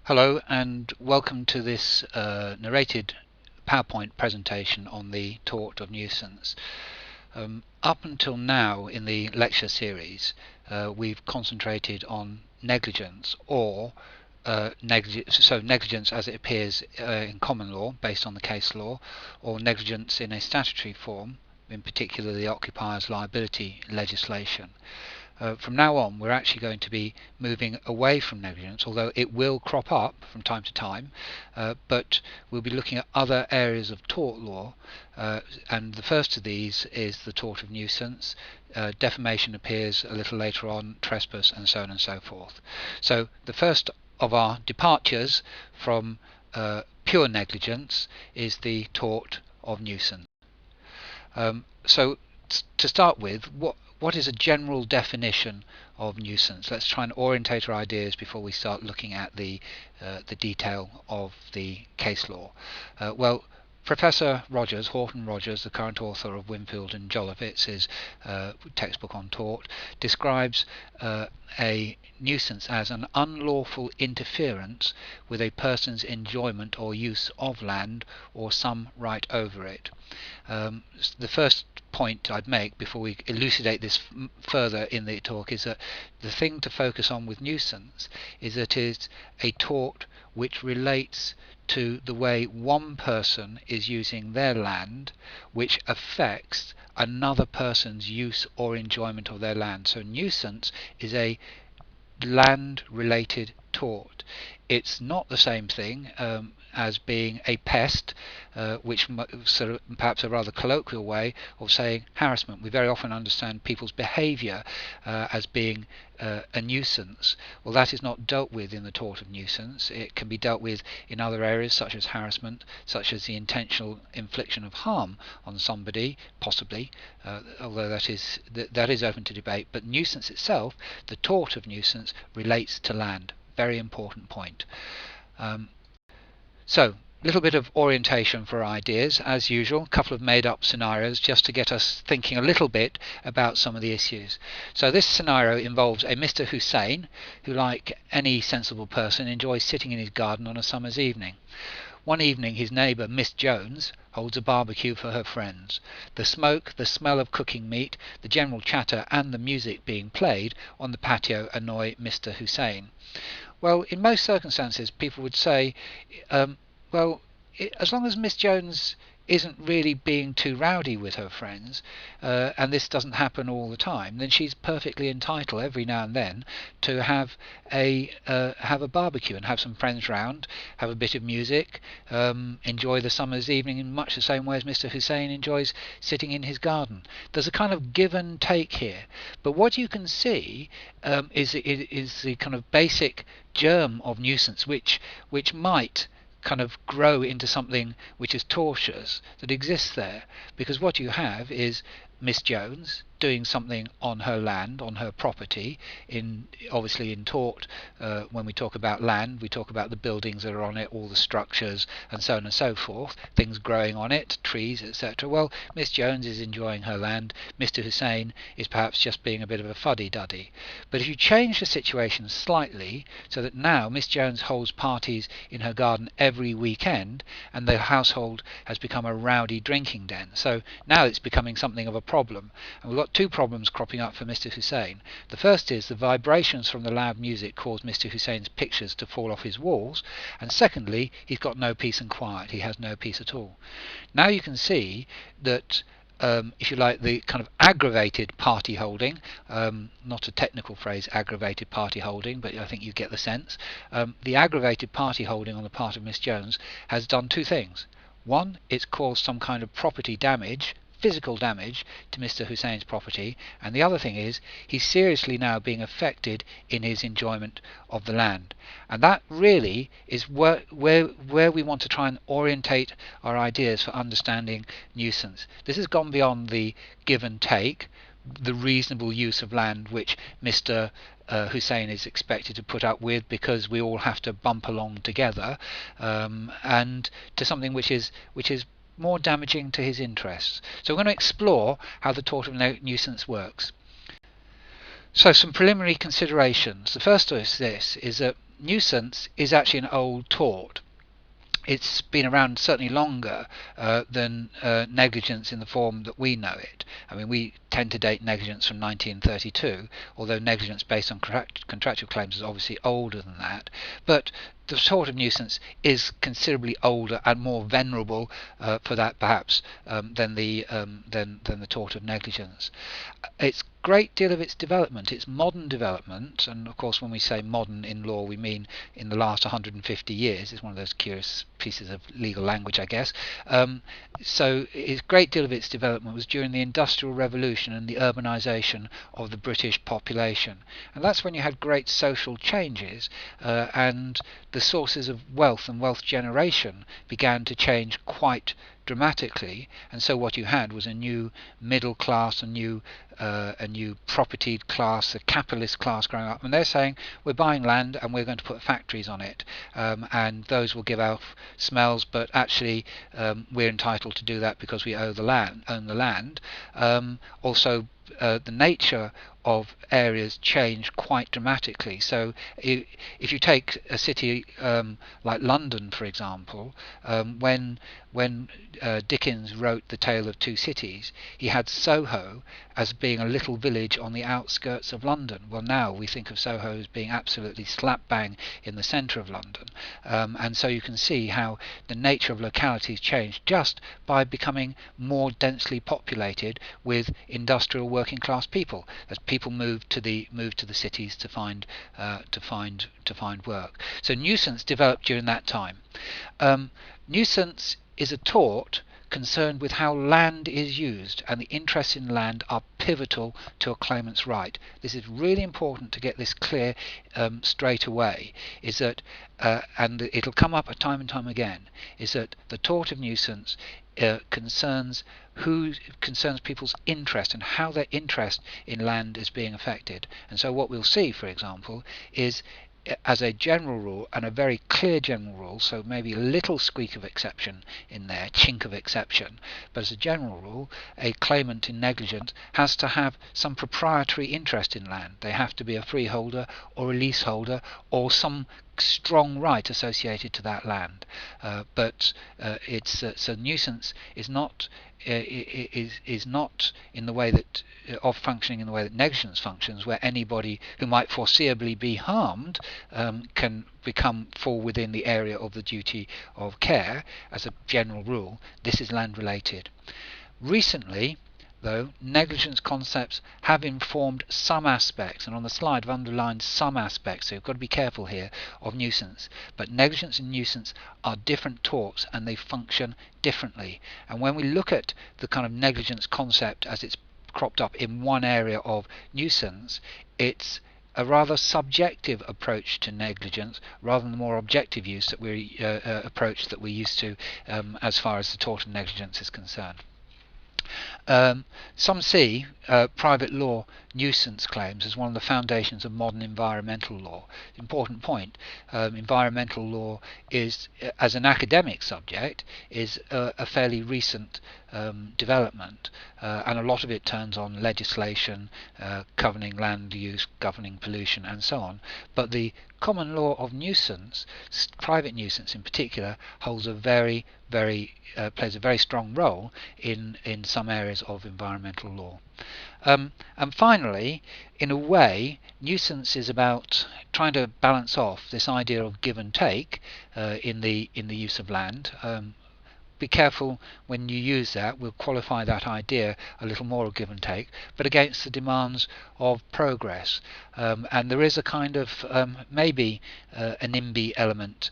Hello and welcome to this narrated PowerPoint presentation on the Tort of Nuisance. Up until now in the lecture series we've concentrated on negligence or negligence as it appears in common law based on the case law, or negligence in a statutory form, in particular the occupiers' liability legislation. From now on we're actually going to be moving away from negligence, although it will crop up from time to time, but we'll be looking at other areas of tort law, and the first of these is the tort of nuisance. Defamation appears a little later on, trespass, and so on and so forth. So the first of our departures from pure negligence is the tort of nuisance. So to start with, what is a general definition of nuisance? Let's try and orientate our ideas before we start looking at the detail of the case law. Well, Professor Rogers, Horton Rogers, the current author of Winfield and Jollivitz's textbook on tort, describes a nuisance as an unlawful interference with a person's enjoyment or use of land or some right over it. The first point I'd make before we elucidate this further in the talk is that the thing to focus on with nuisance is that it's a tort which relates to the way one person is using their land, which affects another person's use or enjoyment of their land. So nuisance is a land related tort. It's not the same thing as being a pest, which sort of perhaps a rather colloquial way of saying harassment. We very often understand people's behaviour as being a nuisance. Well, that is not dealt with in the tort of nuisance. It can be dealt with in other areas such as harassment, such as the intentional infliction of harm on somebody, possibly, although that is open to debate. But nuisance itself, the tort of nuisance, relates to land. Very important point. So, a little bit of orientation for ideas, as usual, a couple of made-up scenarios just to get us thinking a little bit about some of the issues. So this scenario involves a Mr. Hussein, who, like any sensible person, enjoys sitting in his garden on a summer's evening. One evening his neighbour, Miss Jones, holds a barbecue for her friends. The smoke, the smell of cooking meat, the general chatter and the music being played on the patio annoy Mr. Hussein. Well, in most circumstances people would say, as long as Miss Jones isn't really being too rowdy with her friends, and this doesn't happen all the time, then she's perfectly entitled every now and then to have a barbecue and have some friends round, have a bit of music, enjoy the summer's evening in much the same way as Mr. Hussein enjoys sitting in his garden. There's a kind of give and take here, but what you can see is the kind of basic germ of nuisance which might kind of grow into something which is tortious that exists there, because what you have is Miss Jones doing something on her land, on her property. Obviously in tort, when we talk about land, we talk about the buildings that are on it, all the structures and so on and so forth, things growing on it, trees, etc. Well, Miss Jones is enjoying her land, Mr. Hussein is perhaps just being a bit of a fuddy-duddy. But if you change the situation slightly so that now Miss Jones holds parties in her garden every weekend and the household has become a rowdy drinking den, so now it's becoming something of a problem, and we've got two problems cropping up for Mr. Hussein. The first is the vibrations from the loud music cause Mr. Hussein's pictures to fall off his walls, and secondly, he's got no peace and quiet. He has no peace at all. Now you can see that if you like, the kind of aggravated party holding, not a technical phrase, aggravated party holding, but I think you get the sense. The aggravated party holding on the part of Miss Jones has done two things. One, it's caused some kind of property damage, physical damage to Mr. Hussein's property, and the other thing is he's seriously now being affected in his enjoyment of the land. And that really is where we want to try and orientate our ideas for understanding nuisance. This has gone beyond the give and take, the reasonable use of land which Mr. Hussein is expected to put up with because we all have to bump along together, and to something which is more damaging to his interests. So we're going to explore how the tort of nuisance works. So some preliminary considerations. The first is this, is that nuisance is actually an old tort. It's been around certainly longer than negligence in the form that we know it. I mean, we tend to date negligence from 1932, although negligence based on contractual claims is obviously older than that. But the tort of nuisance is considerably older and more venerable for that, perhaps, than the tort of negligence. Its great deal of its development, its modern development, and of course when we say modern in law we mean in the last 150 years, it's one of those curious pieces of legal language, I guess. So a great deal of its development was during the Industrial Revolution and the urbanisation of the British population, and that's when you had great social changes, and the sources of wealth and wealth generation began to change quite dramatically, and so what you had was a new middle class, a new propertied class, a capitalist class growing up, and they're saying we're buying land and we're going to put factories on it, and those will give off smells, but actually we're entitled to do that because we own the land. Also, the nature of areas change quite dramatically. So if you take a city like London, for example, when Dickens wrote The Tale of Two Cities, he had Soho as being a little village on the outskirts of London. Well, now we think of Soho as being absolutely slap bang in the centre of London, and so you can see how the nature of localities changed just by becoming more densely populated with industrial working class people, as people moved to the cities to find work. So nuisance developed during that time. Nuisance is a tort concerned with how land is used, and the interests in land are pivotal to a claimant's right. This is really important to get this clear straight away, is that and it'll come up time and time again, is that the tort of nuisance concerns people's interest and how their interest in land is being affected. And so what we'll see, for example, is, as a general rule, and a very clear general rule, so maybe a little squeak of exception in there, chink of exception, but as a general rule, a claimant in negligence has to have some proprietary interest in land. They have to be a freeholder or a leaseholder or some strong right associated to that land. But so nuisance is not in the way that of functioning in the way that negligence functions, where anybody who might foreseeably be harmed can fall within the area of the duty of care. As a general rule, this is land related. Recently, though, negligence concepts have informed some aspects, and on the slide I've underlined some aspects, so you've got to be careful here, of nuisance. But negligence and nuisance are different torts and they function differently. And when we look at the kind of negligence concept as it's cropped up in one area of nuisance, it's a rather subjective approach to negligence rather than the more objective use that approach that we're used to as far as the tort of negligence is concerned. Some see private law nuisance claims as one of the foundations of modern environmental law. Important point, environmental law is, as an academic subject, is a fairly recent development, and a lot of it turns on legislation governing land use, governing pollution and so on. But the common law of nuisance, private nuisance in particular, holds a plays a very strong role in some areas of environmental law. And finally, in a way, nuisance is about trying to balance off this idea of give and take in the use of land. Be careful when you use that. We'll qualify that idea a little more of give and take, but against the demands of progress. And there is a kind of maybe an NIMBY element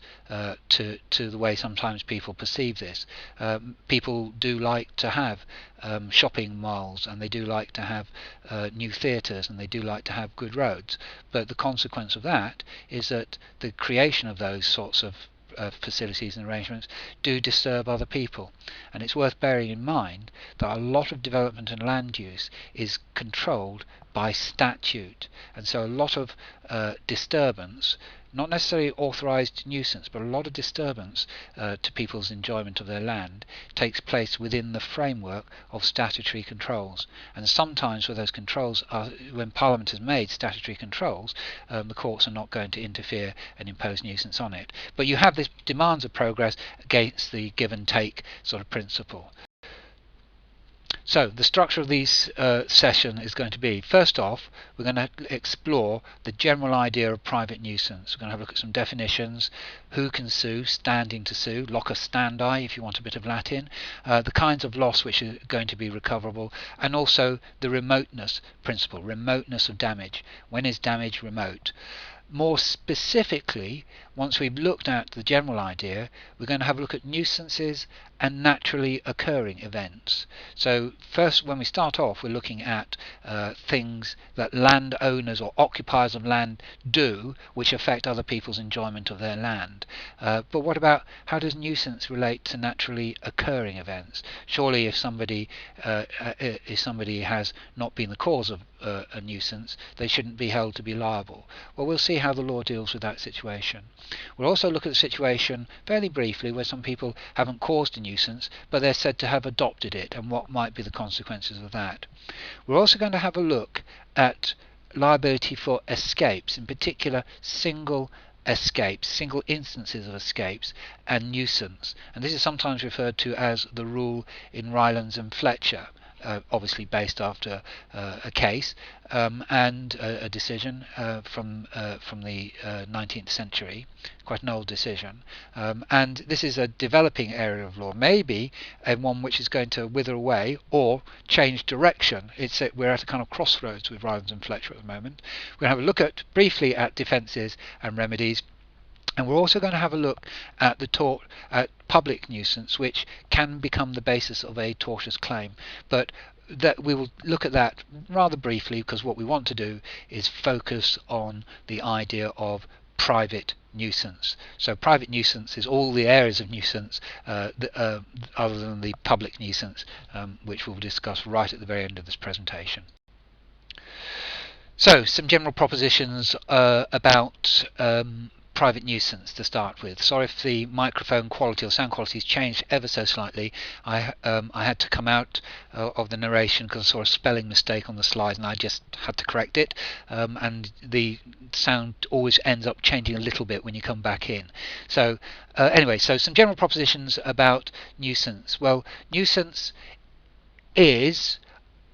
to the way sometimes people perceive this. People do like to have shopping malls, and they do like to have new theatres, and they do like to have good roads, but the consequence of that is that the creation of those sorts of facilities and arrangements do disturb other people. And it's worth bearing in mind that a lot of development and land use is controlled by statute, and so a lot of disturbance, not necessarily authorised nuisance, but a lot of disturbance to people's enjoyment of their land takes place within the framework of statutory controls. And sometimes where those controls are, when Parliament has made statutory controls, the courts are not going to interfere and impose nuisance on it. But you have this demands of progress against the give and take sort of principle. So the structure of this session is going to be, first off, we're going to explore the general idea of private nuisance. We're going to have a look at some definitions, who can sue, standing to sue, locus standi if you want a bit of Latin, the kinds of loss which are going to be recoverable, and also the remoteness principle, remoteness of damage. When is damage remote? More specifically, once we've looked at the general idea, we're going to have a look at nuisances and naturally occurring events. So first, when we start off, we're looking at things that landowners or occupiers of land do which affect other people's enjoyment of their land. But what about, how does nuisance relate to naturally occurring events? Surely if somebody has not been the cause of a nuisance, they shouldn't be held to be liable. Well, we'll see how the law deals with that situation. We'll also look at the situation fairly briefly where some people haven't caused a nuisance, but they're said to have adopted it, and what might be the consequences of that. We're also going to have a look at liability for escapes, in particular single escapes, single instances of escapes, and nuisance. And this is sometimes referred to as the rule in Rylands and Fletcher. Obviously based after a case and a decision from the 19th century, quite an old decision, and this is a developing area of law, maybe one which is going to wither away or change direction. We're at a kind of crossroads with Rylands and Fletcher at the moment. We're going to have a look briefly at defences and remedies. And we're also going to have a look at the public nuisance, which can become the basis of a tortious claim. But that we will look at that rather briefly, because what we want to do is focus on the idea of private nuisance. So private nuisance is all the areas of nuisance other than the public nuisance, which we'll discuss right at the very end of this presentation. So some general propositions about private nuisance to start with. Sorry if the microphone quality or sound quality has changed ever so slightly. I had to come out of the narration because I saw a spelling mistake on the slide and I just had to correct it, and the sound always ends up changing a little bit when you come back in. So anyway, so some general propositions about nuisance. Well, nuisance is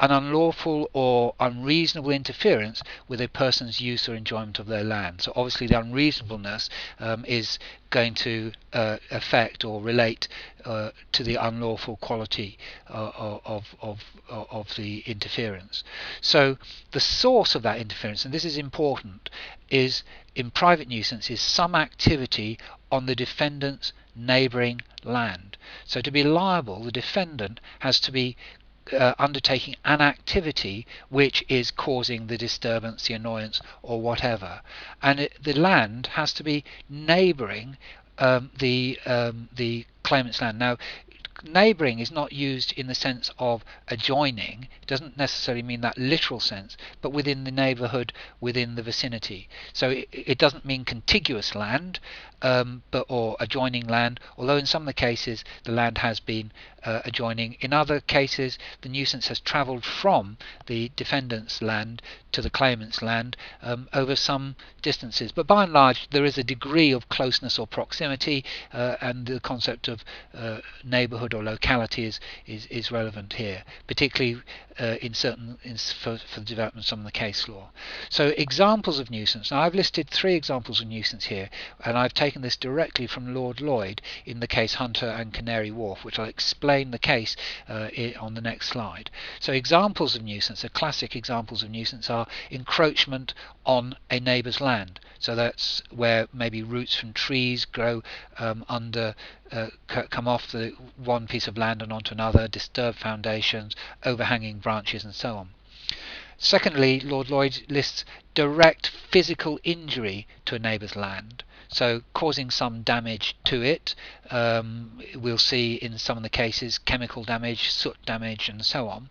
an unlawful or unreasonable interference with a person's use or enjoyment of their land. So obviously the unreasonableness is going to affect or relate to the unlawful quality of the interference. So the source of that interference, and this is important, is in private nuisance is some activity on the defendant's neighbouring land. So to be liable, the defendant has to be undertaking an activity which is causing the disturbance, the annoyance, or whatever, and the land has to be neighbouring the claimant's land. Now, neighbouring is not used in the sense of adjoining. It doesn't necessarily mean that literal sense, but within the neighbourhood, within the vicinity. So it doesn't mean contiguous land, or adjoining land, although in some of the cases the land has been adjoining. In other cases the nuisance has travelled from the defendant's land to the claimant's land over some distances, but by and large there is a degree of closeness or proximity, and the concept of neighbourhood or locality is relevant here, particularly for the development of some of the case law. So examples of nuisance. Now I've listed 3 examples of nuisance here, and I've taken this directly from Lord Lloyd in the case Hunter and Canary Wharf, which I'll explain the case on the next slide. So examples of nuisance, classic examples of nuisance, are encroachment on a neighbour's land. So that's where maybe roots from trees grow come off the one piece of land and onto another, disturb foundations, overhanging branches, and so on. Secondly, Lord Lloyd lists direct physical injury to a neighbour's land, so causing some damage to it. We'll see in some of the cases chemical damage, soot damage, and so on.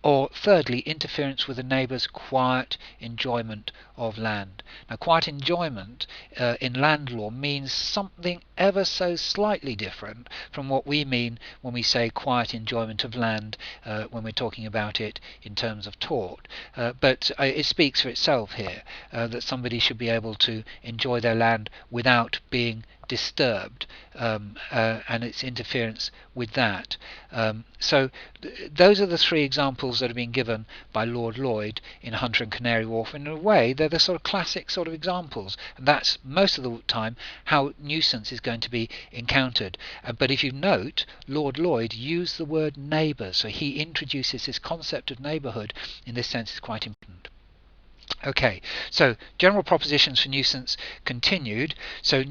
Or thirdly, interference with a neighbour's quiet enjoyment of land. Now, quiet enjoyment in land law means something ever so slightly different from what we mean when we say quiet enjoyment of land when we're talking about it in terms of tort. But it speaks for itself here, that somebody should be able to enjoy their land without being disturbed, and its interference with that. So those are the three examples that have been given by Lord Lloyd in Hunter and Canary Wharf. In a way, they're the sort of classic sort of examples, and that's most of the time how nuisance is going to be encountered. But if you note, Lord Lloyd used the word neighbour, so he introduces this concept of neighbourhood. In this sense, is quite important. Okay, so general propositions for nuisance continued. So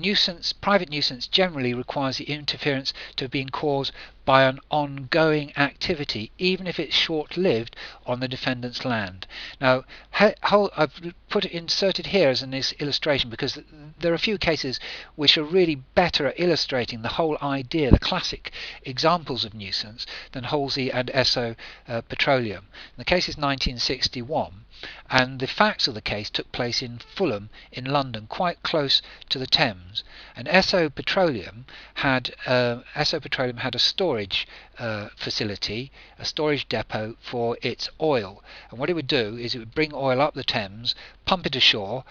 private nuisance generally requires the interference to have been caused by an ongoing activity, even if it's short-lived, on the defendant's land. Now, I've inserted here as an illustration because there are a few cases which are really better at illustrating the whole idea, the classic examples of nuisance, than Halsey and Esso Petroleum. The case is 1961, and the facts of the case took place in Fulham in London, quite close to the Thames. And Esso Petroleum had a storage facility, a storage depot for its oil. And what it would do is it would bring oil up the Thames, pump it ashore,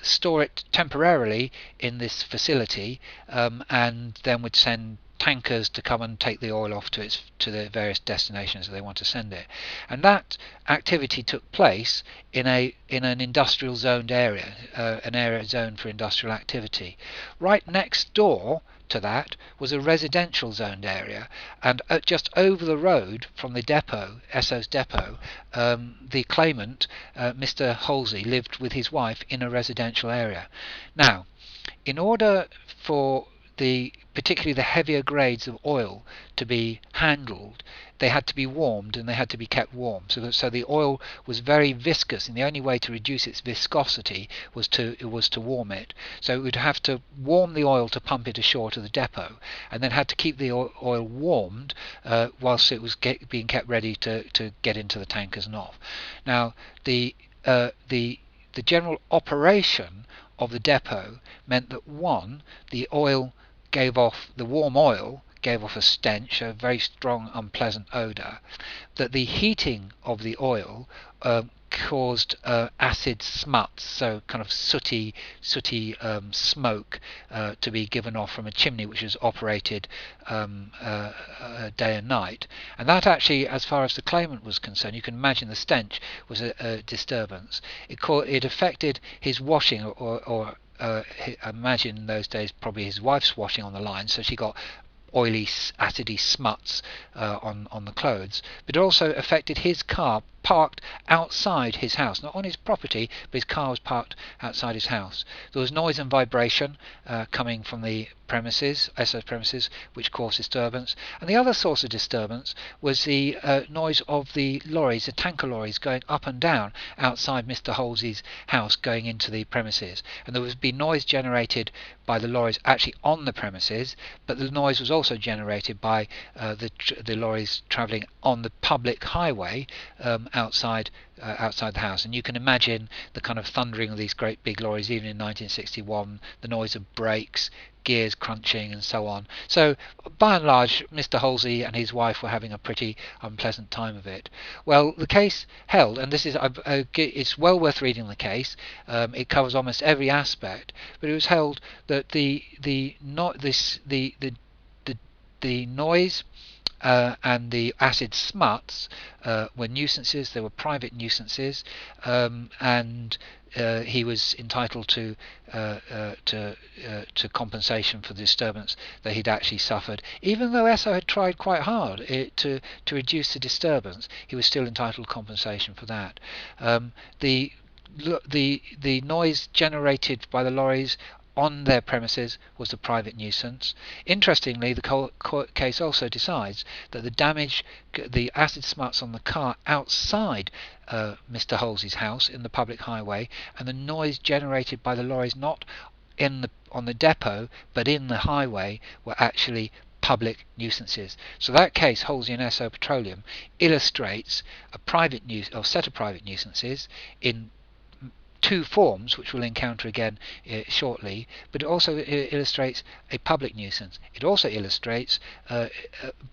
store it temporarily in this facility, and then would send tankers to come and take the oil off to the various destinations that they want to send it. And that activity took place in an industrial zoned area, an area zoned for industrial activity. Right next door to that was a residential zoned area, and just over the road from the depot, Esso's depot, the claimant, Mr. Halsey, lived with his wife in a residential area. Now, in order for particularly the heavier grades of oil to be handled, they had to be warmed, and they had to be kept warm. So the oil was very viscous, and the only way to reduce its viscosity was to warm it. So it would have to warm the oil to pump it ashore to the depot, and then had to keep the oil warmed whilst it was being kept ready to get into the tankers and off. Now, the general operation of the depot meant that, one, the warm oil gave off a stench, a very strong, unpleasant odour, that the heating of the oil caused acid smuts, so kind of sooty smoke to be given off from a chimney which was operated day and night. And that actually, as far as the claimant was concerned, you can imagine the stench was a disturbance. It affected his washing, or imagine in those days probably his wife's washing on the line, so she got oily, acidy smuts on the clothes. But it also affected his car, parked outside his house, not on his property, but his car was parked outside his house. There was noise and vibration coming from the premises, Esso's premises, which caused disturbance. And the other source of disturbance was the noise of the lorries, the tanker lorries, going up and down outside Mr. Halsey's house, going into the premises. And there would be noise generated by the lorries actually on the premises, but the noise was also generated by the lorries travelling on the public highway outside the house. And you can imagine the kind of thundering of these great big lorries even in 1961, the noise of brakes, gears crunching, and so on. So by and large, Mr. Halsey and his wife were having a pretty unpleasant time of it. Well, the case held, and this is it's well worth reading the case. It covers almost every aspect, but it was held that the noise and the acid smuts were nuisances. They were private nuisances, and he was entitled to compensation for the disturbance that he'd actually suffered. Even though Esso had tried quite hard to reduce the disturbance, he was still entitled to compensation for that. The noise generated by the lorries on their premises was a private nuisance. Interestingly, the case also decides that the damage, the acid smuts on the car outside Mr. Halsey's house in the public highway, and the noise generated by the lorries not on the depot but in the highway, were actually public nuisances. So that case, Halsey and Esso Petroleum, illustrates a set of private nuisances in two forms, which we'll encounter again shortly, but it also illustrates a public nuisance. It also illustrates a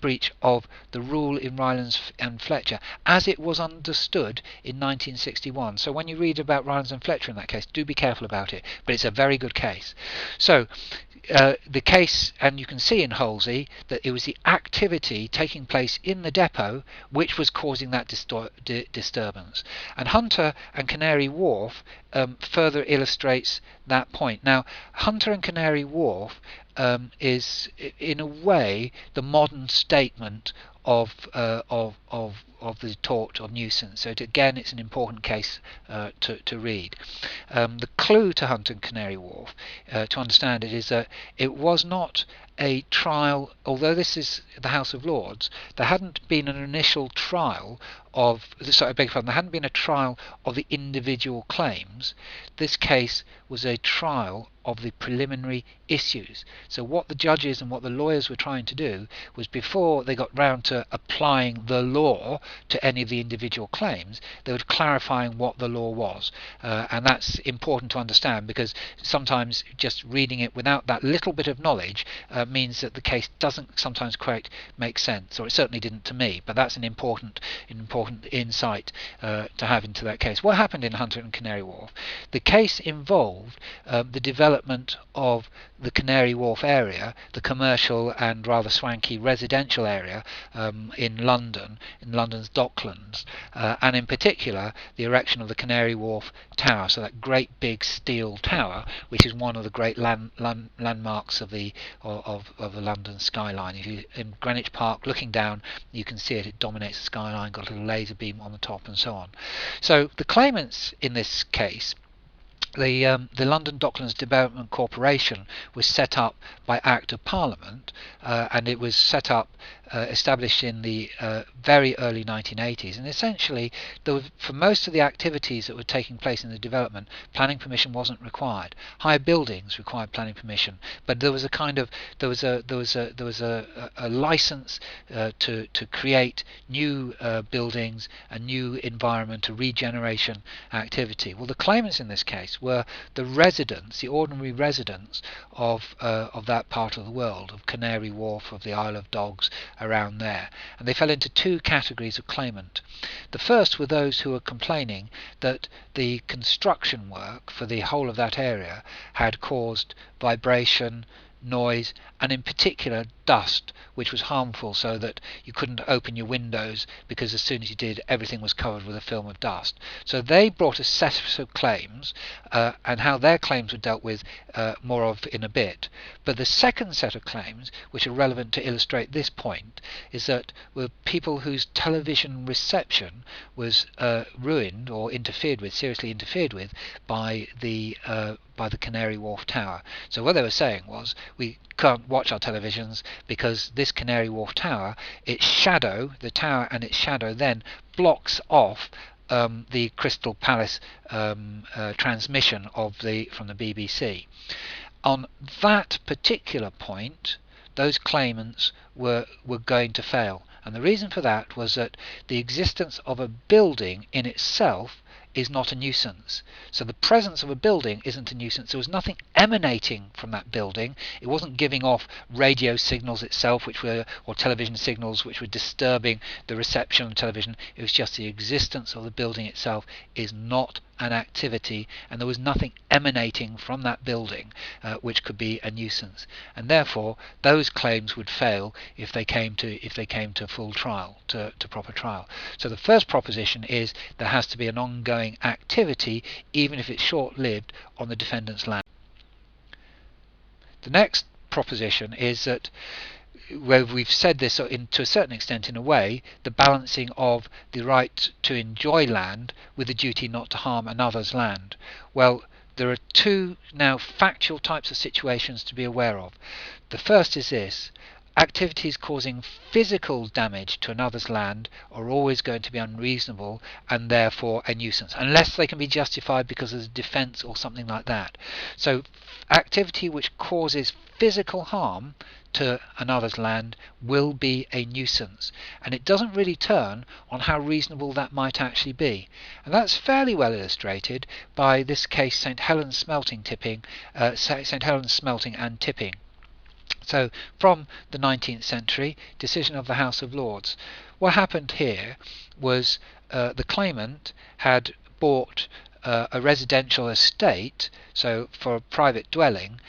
breach of the rule in Rylands and Fletcher as it was understood in 1961. So when you read about Rylands and Fletcher in that case, do be careful about it, but it's a very good case. So the case, and you can see in Halsey that it was the activity taking place in the depot which was causing that disturbance. And Hunter and Canary Wharf further illustrates that point. Now, Hunter and Canary Wharf is, in a way, the modern statement of the tort of nuisance. So again, it's an important case to read. The clue to Hunter and Canary Wharf, to understand it, is that it was not a trial. Although this is the House of Lords, there hadn't been an initial trial of. Sorry, I beg your pardon. There hadn't been a trial of the individual claims. This case was a trial of the preliminary issues. So what the judges and what the lawyers were trying to do was, before they got round to applying the law to any of the individual claims, they were clarifying what the law was. And that's important to understand, because sometimes just reading it without that little bit of knowledge means that the case doesn't sometimes quite make sense, or it certainly didn't to me, but that's an important insight to have into that case. What happened in Hunter and Canary Wharf? The case involved the development of the Canary Wharf area, the commercial and rather swanky residential area in London, in London's Docklands, and in particular the erection of the Canary Wharf Tower, so that great big steel tower, which is one of the great landmarks of the London skyline. If you in Greenwich Park looking down, you can see it. It dominates the skyline, got a little laser beam on the top, and so on. So the claimants in this case, the London Docklands Development Corporation, was set up by Act of Parliament, and it was set up, established in the very early 1980s, and essentially for most of the activities that were taking place in the development, planning permission wasn't required. Higher buildings required planning permission, but there was a license to create new buildings, a new environment, a regeneration activity. Well, the claimants in this case were the residents, the ordinary residents of that part of the world, of Canary Wharf, of the Isle of Dogs, around there, and they fell into two categories of claimant. The first were those who were complaining that the construction work for the whole of that area had caused vibration, noise, and in particular dust, which was harmful, so that you couldn't open your windows, because as soon as you did, everything was covered with a film of dust. So they brought a set of claims, and how their claims were dealt with more of in a bit. But the second set of claims, which are relevant to illustrate this point, is that were people whose television reception was ruined or seriously interfered with by the Canary Wharf Tower. So what they were saying was, we can't watch our televisions because this Canary Wharf Tower, the tower and its shadow then blocks off the Crystal Palace transmission from the BBC. On that particular point, those claimants were going to fail, and the reason for that was that the existence of a building in itself is not a nuisance. So the presence of a building isn't a nuisance. There was nothing emanating from that building. It wasn't giving off radio signals itself, or television signals, which were disturbing the reception of television. It was just the existence of the building itself is not an activity, and there was nothing emanating from that building which could be a nuisance, and therefore those claims would fail if they came to full trial, to proper trial. So the first proposition is there has to be an ongoing activity, even if it's short-lived, on the defendant's land. The next proposition is that, where we've said this to a certain extent in a way, the balancing of the right to enjoy land with the duty not to harm another's land. Well, there are two now factual types of situations to be aware of. The first is this: activities causing physical damage to another's land are always going to be unreasonable and therefore a nuisance, unless they can be justified because of defence or something like that. So activity which causes physical harm to another's land will be a nuisance, and it doesn't really turn on how reasonable that might actually be. And that's fairly well illustrated by this case, St Helens Smelting and Tipping. So from the 19th century, decision of the House of Lords. What happened here was the claimant had bought a residential estate, so for a private dwelling,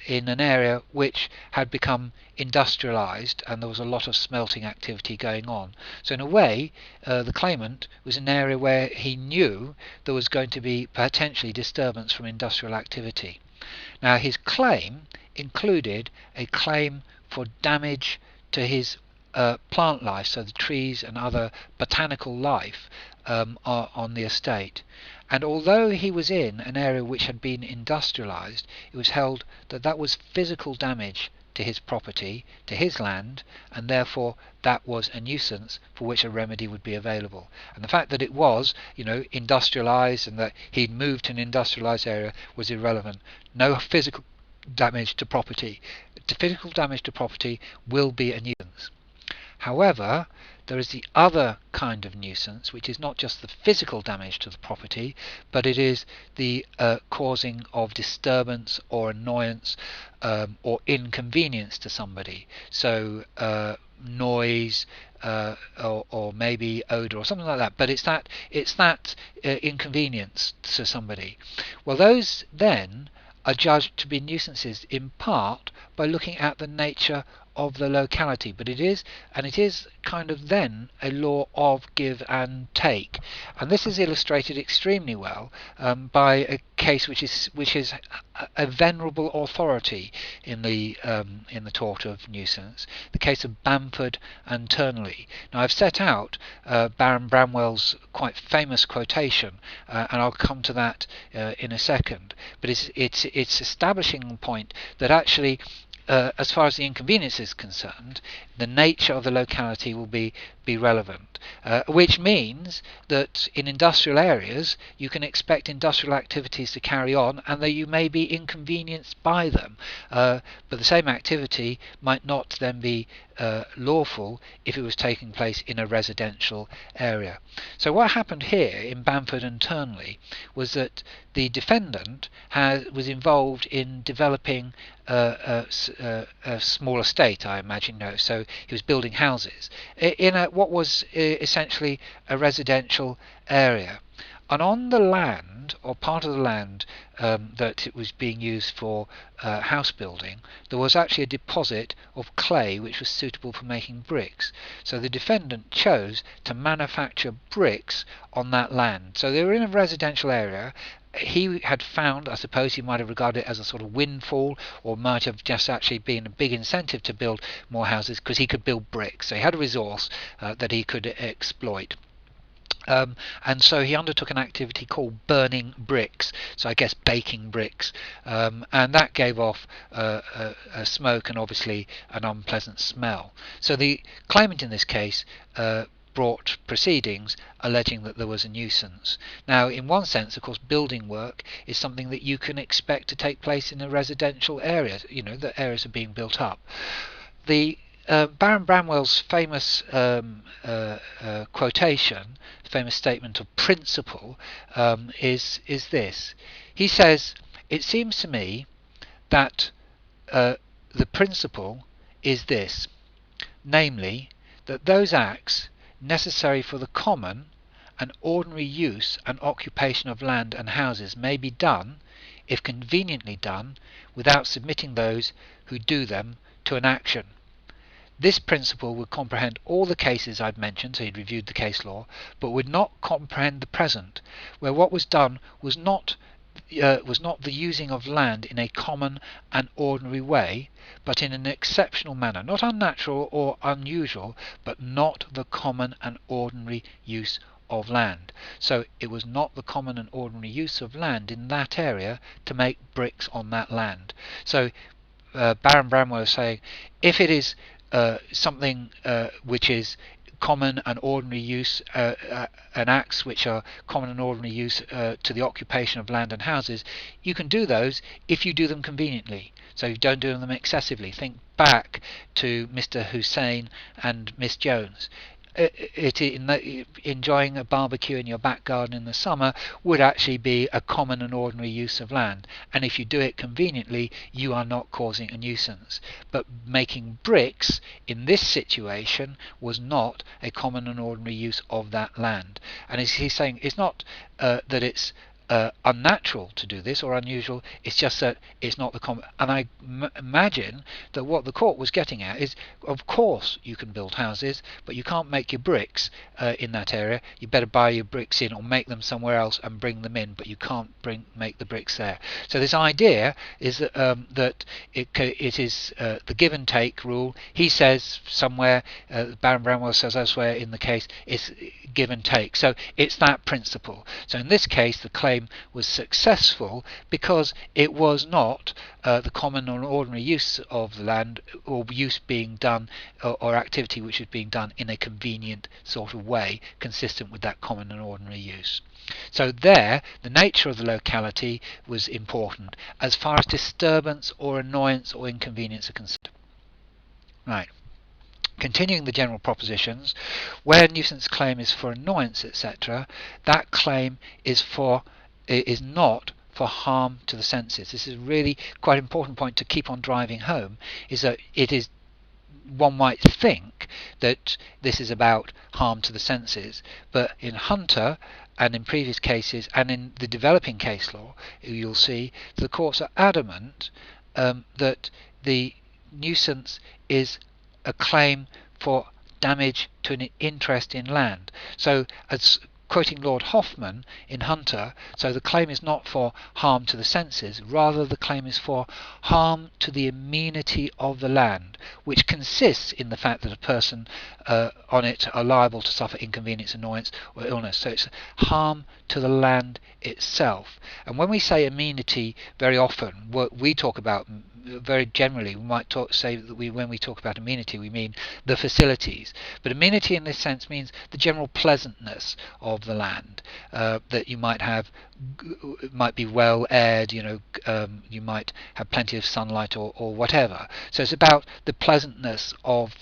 in an area which had become industrialised, and there was a lot of smelting activity going on. So in a way, the claimant was in an area where he knew there was going to be potentially disturbance from industrial activity. Now his claim included a claim for damage to his plant life, so the trees and other botanical life are on the estate. And although he was in an area which had been industrialised, it was held that that was physical damage to his property, to his land, and therefore that was a nuisance for which a remedy would be available. And the fact that it was, industrialised and that he'd moved to an industrialised area was irrelevant. No physical damage to property. Physical damage to property will be a nuisance. However, there is the other kind of nuisance, which is not just the physical damage to the property, but it is the causing of disturbance or annoyance or inconvenience to somebody. So noise or maybe odour or something like that. But it's that inconvenience to somebody. Well, those then are judged to be nuisances in part by looking at the nature of the locality, but it is kind of then a law of give and take, and this is illustrated extremely well by a case which is a venerable authority in the tort of nuisance, the case of Bamford and Turnley. Now I've set out Baron Bramwell's quite famous quotation, and I'll come to that in a second, but it's establishing the point that actually as far as the inconvenience is concerned, the nature of the locality will be relevant, which means that in industrial areas you can expect industrial activities to carry on and that you may be inconvenienced by them, but the same activity might not then be lawful if it was taking place in a residential area. So what happened here in Bamford and Turnley was that the defendant was involved in developing a small estate, I imagine. So he was building houses in what was essentially a residential area. And on the land, or part of the land that it was being used for house building, there was actually a deposit of clay which was suitable for making bricks. So the defendant chose to manufacture bricks on that land. So they were in a residential area. He had found, I suppose he might have regarded it as a sort of windfall, or might have just actually been a big incentive to build more houses because he could build bricks. So he had a resource that he could exploit. And so he undertook an activity called burning bricks, so I guess baking bricks, and that gave off a smoke and obviously an unpleasant smell. So the claimant in this case brought proceedings alleging that there was a nuisance. Now in one sense, of course, building work is something that you can expect to take place in a residential area, the areas are being built up. The Baron Bramwell's famous quotation, famous statement of principle, is this. He says, "It seems to me that the principle is this, namely, that those acts necessary for the common and ordinary use and occupation of land and houses may be done, if conveniently done, without submitting those who do them to an action. This principle would comprehend all the cases I've mentioned," so he'd reviewed the case law, "but would not comprehend the present, where what was done was not the using of land in a common and ordinary way, but in an exceptional manner, not unnatural or unusual, but not the common and ordinary use of land. So it was not the common and ordinary use of land in that area to make bricks on that land. So Baron Bramwell is saying, if it is something which is common and ordinary use, and acts which are common and ordinary use to the occupation of land and houses, you can do those if you do them conveniently. So you don't do them excessively. Think back to Mr. Hussein and Miss Jones. Enjoying a barbecue in your back garden in the summer would actually be a common and ordinary use of land, and if you do it conveniently, you are not causing a nuisance. But making bricks in this situation was not a common and ordinary use of that land. And as he's saying, it's not that it's unnatural to do this or unusual, it's just that it's not the common. And I imagine that what the court was getting at is, of course you can build houses, but you can't make your bricks in that area. You better buy your bricks in or make them somewhere else and bring them in, but you can't make the bricks there. So this idea is that, that it is the give and take rule. He says somewhere, Baron Bramwell says elsewhere in the case, it's give and take. So it's that principle. So in this case, the claim was successful because it was not the common or ordinary use of the land, or use being done, or activity which is being done in a convenient sort of way consistent with that common and ordinary use. So there, the nature of the locality was important as far as disturbance or annoyance or inconvenience are concerned. Right. Continuing the general propositions, where nuisance claim is for annoyance, etc., that claim is not for harm to the senses. This is really quite an important point to keep on driving home, is that it is, one might think that this is about harm to the senses, but in Hunter and in previous cases and in the developing case law, you'll see the courts are adamant that the nuisance is a claim for damage to an interest in land. So, as quoting Lord Hoffman in Hunter, so the claim is not for harm to the senses, rather the claim is for harm to the amenity of the land, which consists in the fact that a person on it are liable to suffer inconvenience, annoyance or illness. So it's harm to the land itself. And when we say amenity, very often what we talk about, very generally, we might say that when we talk about amenity, we mean the facilities. But amenity in this sense means the general pleasantness of the land, that you might have, might be well aired, you might have plenty of sunlight or whatever. So it's about the pleasantness of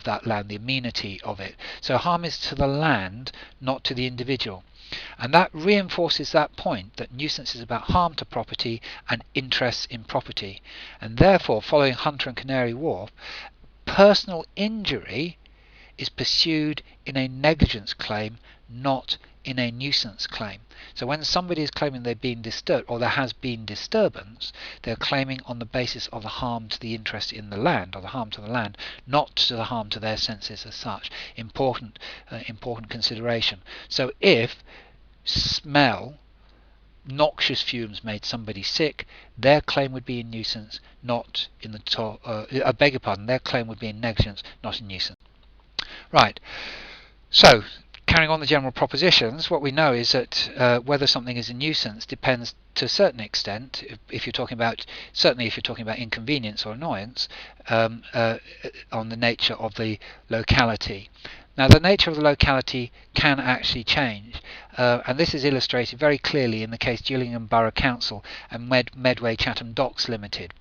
that land, the amenity of it. So harm is to the land, not to the individual. And that reinforces that point that nuisance is about harm to property and interests in property. And therefore, following Hunter and Canary Wharf, personal injury is pursued in a negligence claim, not in a nuisance claim. So when somebody is claiming they've been disturbed, or there has been disturbance, they're claiming on the basis of the harm to the interest in the land, or the harm to the land, not to the harm to their senses as such. Important consideration. So if smell, noxious fumes made somebody sick, their claim would be in nuisance, not in the I beg your pardon, their claim would be in negligence, not in nuisance. Right. So, carrying on the general propositions, what we know is that whether something is a nuisance depends to a certain extent, if you're talking about, certainly if you're talking about inconvenience or annoyance, on the nature of the locality. Now, the nature of the locality can actually change, and this is illustrated very clearly in the case Gillingham Borough Council and Medway Chatham Docks Limited.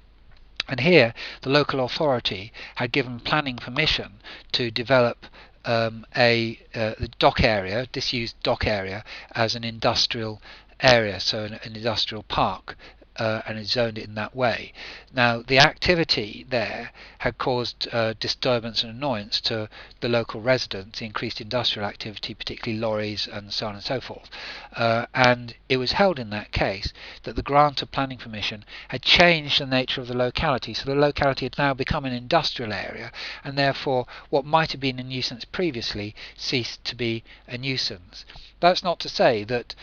And here, the local authority had given planning permission to develop the dock area, disused dock area, as an industrial area, so an industrial park, and it zoned it in that way. Now, the activity there had caused disturbance and annoyance to the local residents, increased industrial activity, particularly lorries and so on and so forth. And it was held in that case that the grant of planning permission had changed the nature of the locality. So the locality had now become an industrial area, and therefore what might have been a nuisance previously ceased to be a nuisance. That's not to say that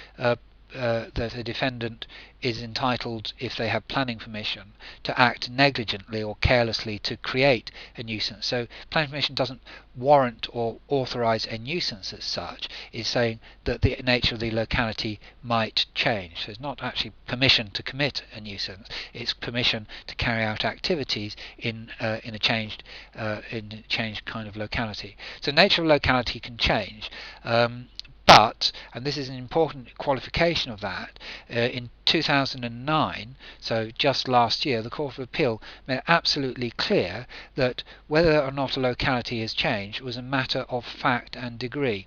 that a defendant is entitled, if they have planning permission, to act negligently or carelessly to create a nuisance. So planning permission doesn't warrant or authorise a nuisance as such. It's saying that the nature of the locality might change. So it's not actually permission to commit a nuisance. It's permission to carry out activities in a changed kind of locality. So nature of locality can change. But, and this is an important qualification of that, in 2009, so just last year, the Court of Appeal made absolutely clear that whether or not a locality has changed was a matter of fact and degree.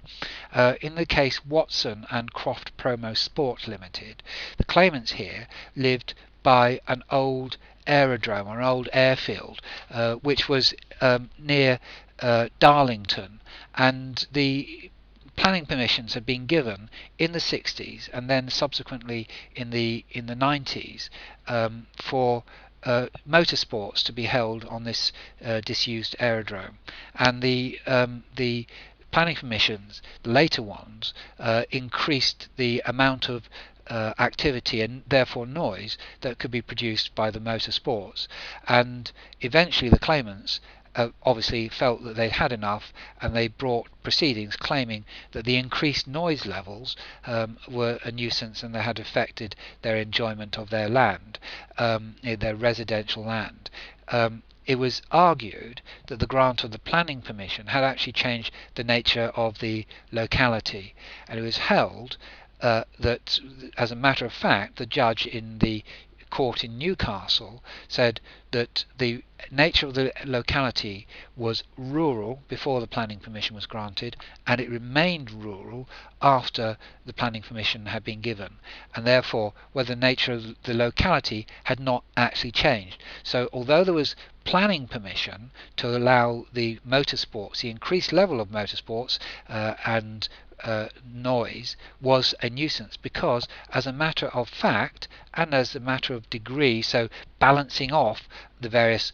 In the case Watson and Croft Promo Sport Limited, the claimants here lived by an old aerodrome or an old airfield, which was near Darlington, and the planning permissions had been given in the 60s and then subsequently in the 90s for motorsports to be held on this disused aerodrome, and the planning permissions, the later ones, increased the amount of activity and therefore noise that could be produced by the motorsports, and eventually the claimants obviously felt that they'd had enough, and they brought proceedings claiming that the increased noise levels were a nuisance and they had affected their enjoyment of their land, their residential land. It was argued that the grant of the planning permission had actually changed the nature of the locality, and it was held that, as a matter of fact, the judge in the court in Newcastle said that the nature of the locality was rural before the planning permission was granted, and it remained rural after the planning permission had been given, and therefore whether the nature of the locality had not actually changed. So although there was planning permission to allow the motorsports, the increased level of motorsports and noise was a nuisance, because as a matter of fact and as a matter of degree, so balancing off the various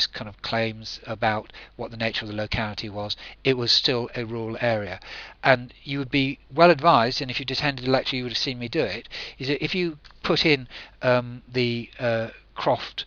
kind of claims about what the nature of the locality was, it was still a rural area. And you would be well advised, and if you'd attended a lecture you would have seen me do it, is that if you put in the Croft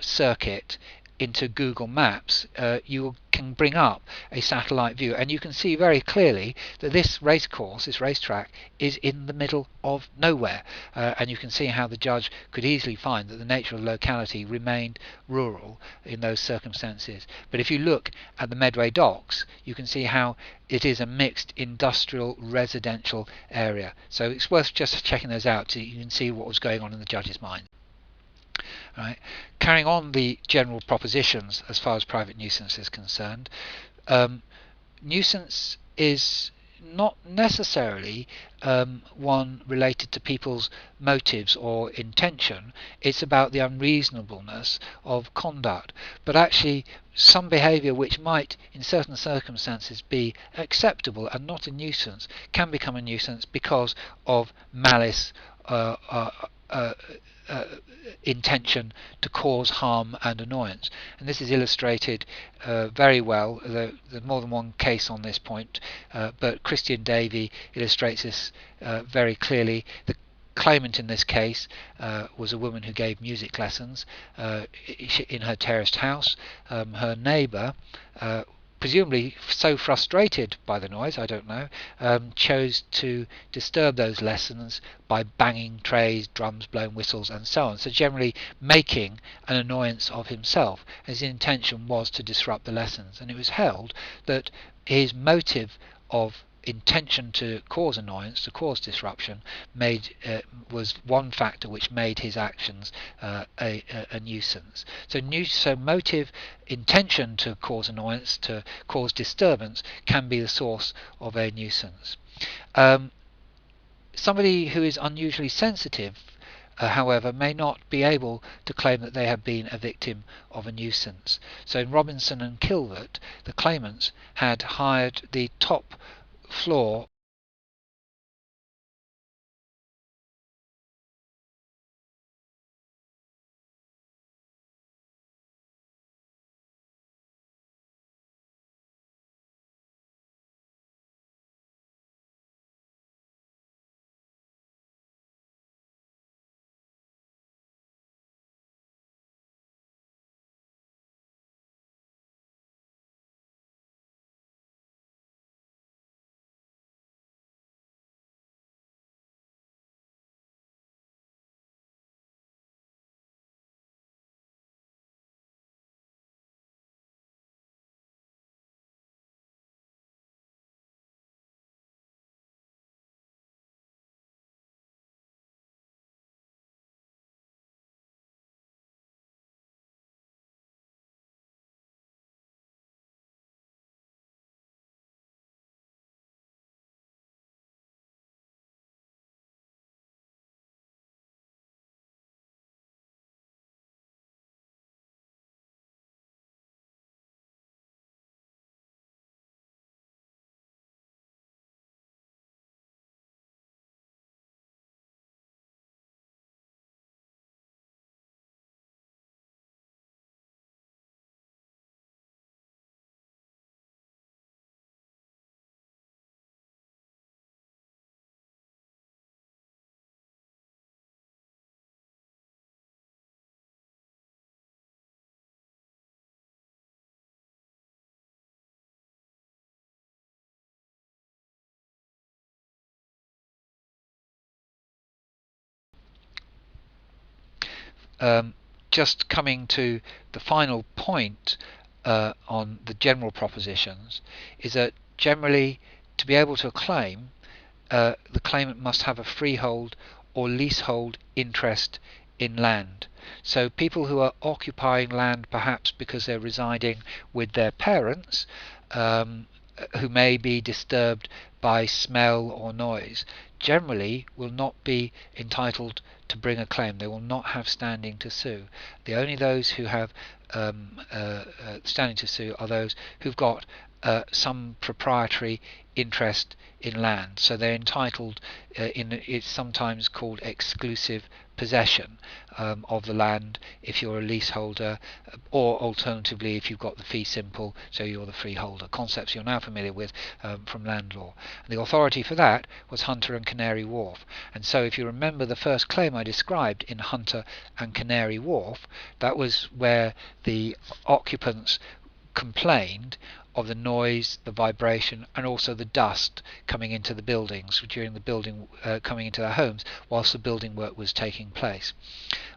circuit into Google Maps, you can bring up a satellite view, and you can see very clearly that this racecourse, this racetrack, is in the middle of nowhere, and you can see how the judge could easily find that the nature of the locality remained rural in those circumstances. But if you look at the Medway Docks, you can see how it is a mixed industrial residential area. So it's worth just checking those out so you can see what was going on in the judge's mind. Right. Carrying on the general propositions as far as private nuisance is concerned, nuisance is not necessarily one related to people's motives or intention. It's about the unreasonableness of conduct, but actually some behaviour which might in certain circumstances be acceptable and not a nuisance can become a nuisance because of malice, intention to cause harm and annoyance. And this is illustrated very well. There's more than one case on this point, but Christian Davey illustrates this very clearly. The claimant in this case was a woman who gave music lessons in her terraced house. Her neighbour, presumably so frustrated by the noise, I don't know, chose to disturb those lessons by banging trays, drums, blowing whistles and so on, so generally making an annoyance of himself. His intention was to disrupt the lessons, and it was held that his motive of intention to cause annoyance, to cause disruption, was one factor which made his actions a nuisance. So motive, intention to cause annoyance, to cause disturbance, can be the source of a nuisance. Somebody who is unusually sensitive, however, may not be able to claim that they have been a victim of a nuisance. So in Robinson and Kilvert, the claimants had hired the top floor just coming to the final point on the general propositions, is that generally, to be able to claim, the claimant must have a freehold or leasehold interest in land. So people who are occupying land perhaps because they're residing with their parents, who may be disturbed by smell or noise, generally will not be entitled to bring a claim. They will not have standing to sue. The only those who have standing to sue are those who've got some proprietary interest in land. So they're entitled it's sometimes called exclusive possession of the land if you're a leaseholder, or alternatively if you've got the fee simple, so you're the freeholder. Concepts you're now familiar with from land law. And the authority for that was Hunter and Canary Wharf. And so if you remember the first claim I described in Hunter and Canary Wharf, that was where the occupants complained of the noise, the vibration, and also the dust coming into the buildings during the building coming into their homes whilst the building work was taking place.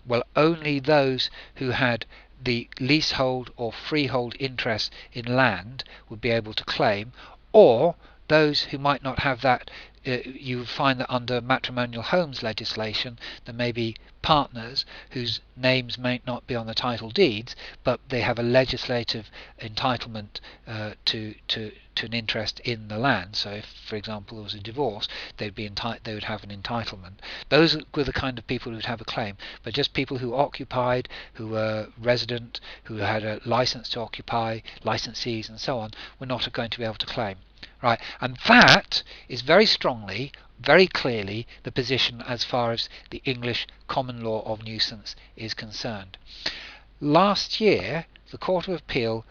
Well, only those who had the leasehold or freehold interest in land would be able to claim, or those who might not have that. You find that under matrimonial homes legislation there may be partners whose names may not be on the title deeds, but they have a legislative entitlement to an interest in the land. So if, for example, there was a divorce, they would have an entitlement. Those were the kind of people who would have a claim. But just people who occupied, who were resident, who had a license to occupy, licensees and so on, were not going to be able to claim. Right, and that is very strongly, very clearly the position as far as the English common law of nuisance is concerned. Last year, the Court of Appeal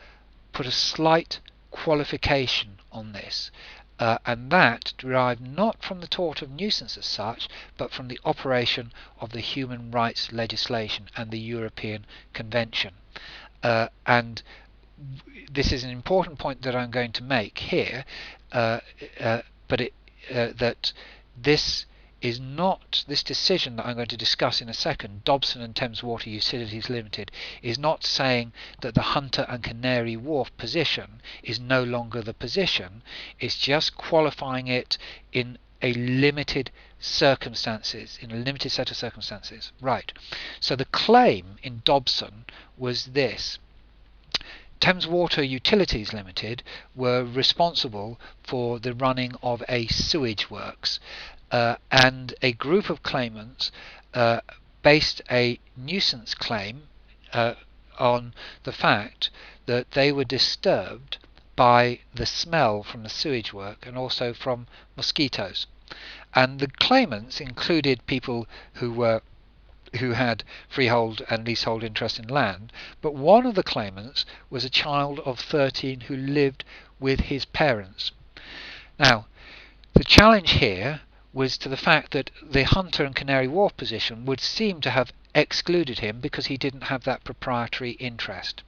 put a slight qualification on this, and that derived not from the tort of nuisance as such, but from the operation of the human rights legislation and the European Convention. And this is an important point that I'm going to make here, that this is not, this decision that I'm going to discuss in a second, Dobson and Thames Water Utilities Limited, is not saying that the Hunter and Canary Wharf position is no longer the position. It's just qualifying it in a limited circumstances, in a limited set of circumstances. Right. So the claim in Dobson was this: Thames Water Utilities Limited were responsible for the running of a sewage works, and a group of claimants based a nuisance claim on the fact that they were disturbed by the smell from the sewage work and also from mosquitoes. And the claimants included people who had freehold and leasehold interest in land, but one of the claimants was a child of 13 who lived with his parents. Now, the challenge here was to the fact that the Hunter and Canary Wharf position would seem to have excluded him because he didn't have that proprietary interest.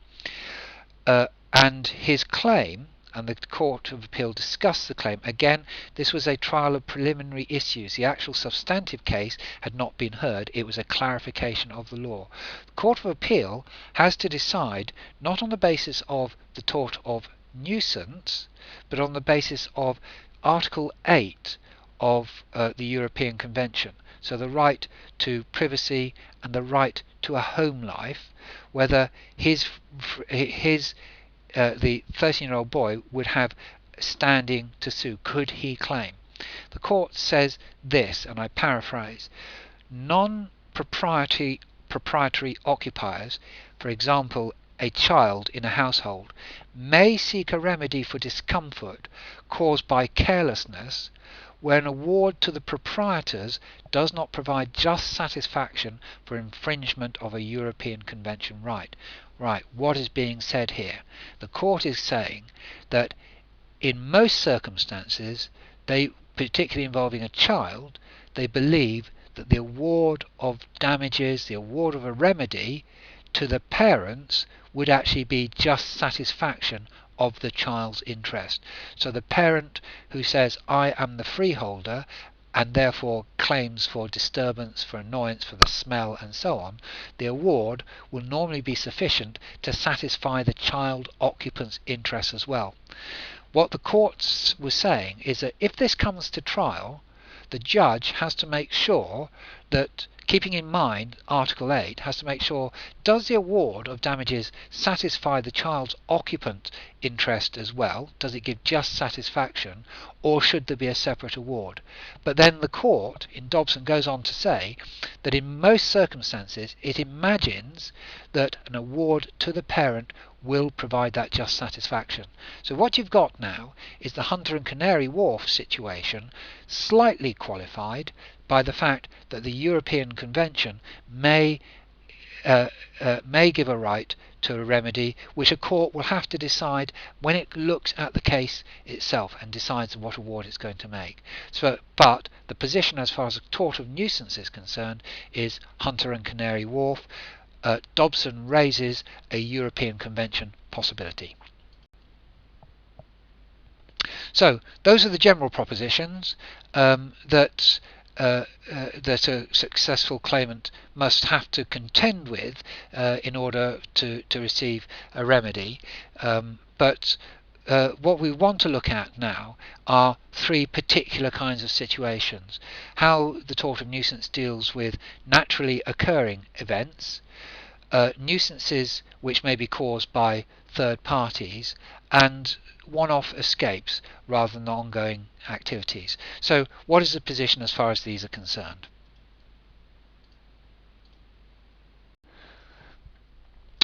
And his claim, and the Court of Appeal discussed the claim. Again, this was a trial of preliminary issues. The actual substantive case had not been heard. It was a clarification of the law. The Court of Appeal has to decide not on the basis of the tort of nuisance, but on the basis of Article 8 of the European Convention. So the right to privacy and the right to a home life, whether the 13-year-old boy would have standing to sue. Could he claim? The court says this, and I paraphrase: non-proprietary occupiers, for example a child in a household, may seek a remedy for discomfort caused by carelessness where an award to the proprietors does not provide just satisfaction for infringement of a European Convention right. Right, what is being said here? The court is saying that in most circumstances, particularly involving a child, they believe that the award of damages, the award of a remedy to the parents would actually be just satisfaction of the child's interest. So the parent who says, I am the freeholder and therefore claims for disturbance, for annoyance, for the smell and so on, the award will normally be sufficient to satisfy the child occupant's interests as well. What the courts were saying is that if this comes to trial, the judge has to make sure that, keeping in mind Article 8, has to make sure, does the award of damages satisfy the child's occupant interest as well? Does it give just satisfaction, or should there be a separate award? But then the court in Dobson goes on to say that in most circumstances it imagines that an award to the parent will provide that just satisfaction. So what you've got now is the Hunter and Canary Wharf situation, slightly qualified by the fact that the European Convention may give a right to a remedy which a court will have to decide when it looks at the case itself and decides what award it's going to make. But the position as far as the tort of nuisance is concerned is Hunter and Canary Wharf. Dobson raises a European Convention possibility. So those are the general propositions that a successful claimant must have to contend with in order to receive a remedy. But what we want to look at now are three particular kinds of situations. How the tort of nuisance deals with naturally occurring events, nuisances which may be caused by third parties, and one-off escapes rather than ongoing activities. So what is the position as far as these are concerned?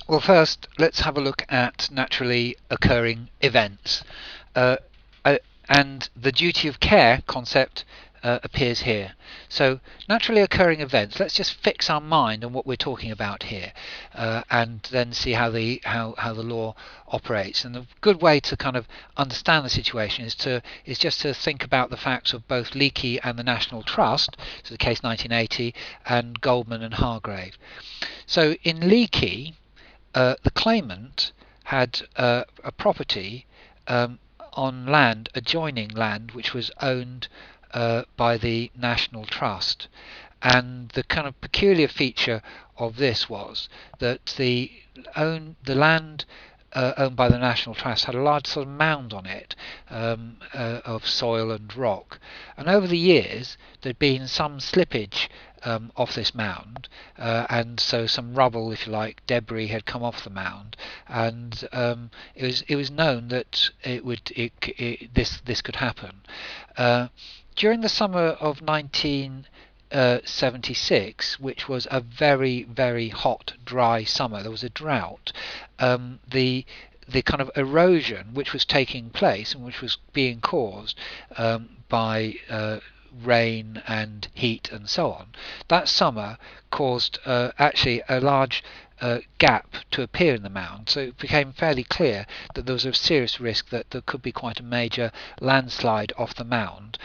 Well, first let's have a look at naturally occurring events. And the duty of care concept appears here. So naturally occurring events, let's just fix our mind on what we're talking about here, and then see how the law operates. And a good way to kind of understand the situation is just to think about the facts of both Leakey and the National Trust, so the case 1980, and Goldman and Hargrave. So in Leakey, the claimant had a property on land, adjoining land, which was owned by the National Trust. And the kind of peculiar feature of this was that the land owned by the National Trust had a large sort of mound on it of soil and rock. And over the years there'd been some slippage off this mound, and so some rubble, if you like, debris had come off the mound, and it was known that this could happen. During the summer of 1976, which was a very, very hot, dry summer, there was a drought. The kind of erosion which was taking place and which was being caused by rain and heat and so on, that summer caused actually a large gap to appear in the mound, so it became fairly clear that there was a serious risk that there could be quite a major landslide off the mound.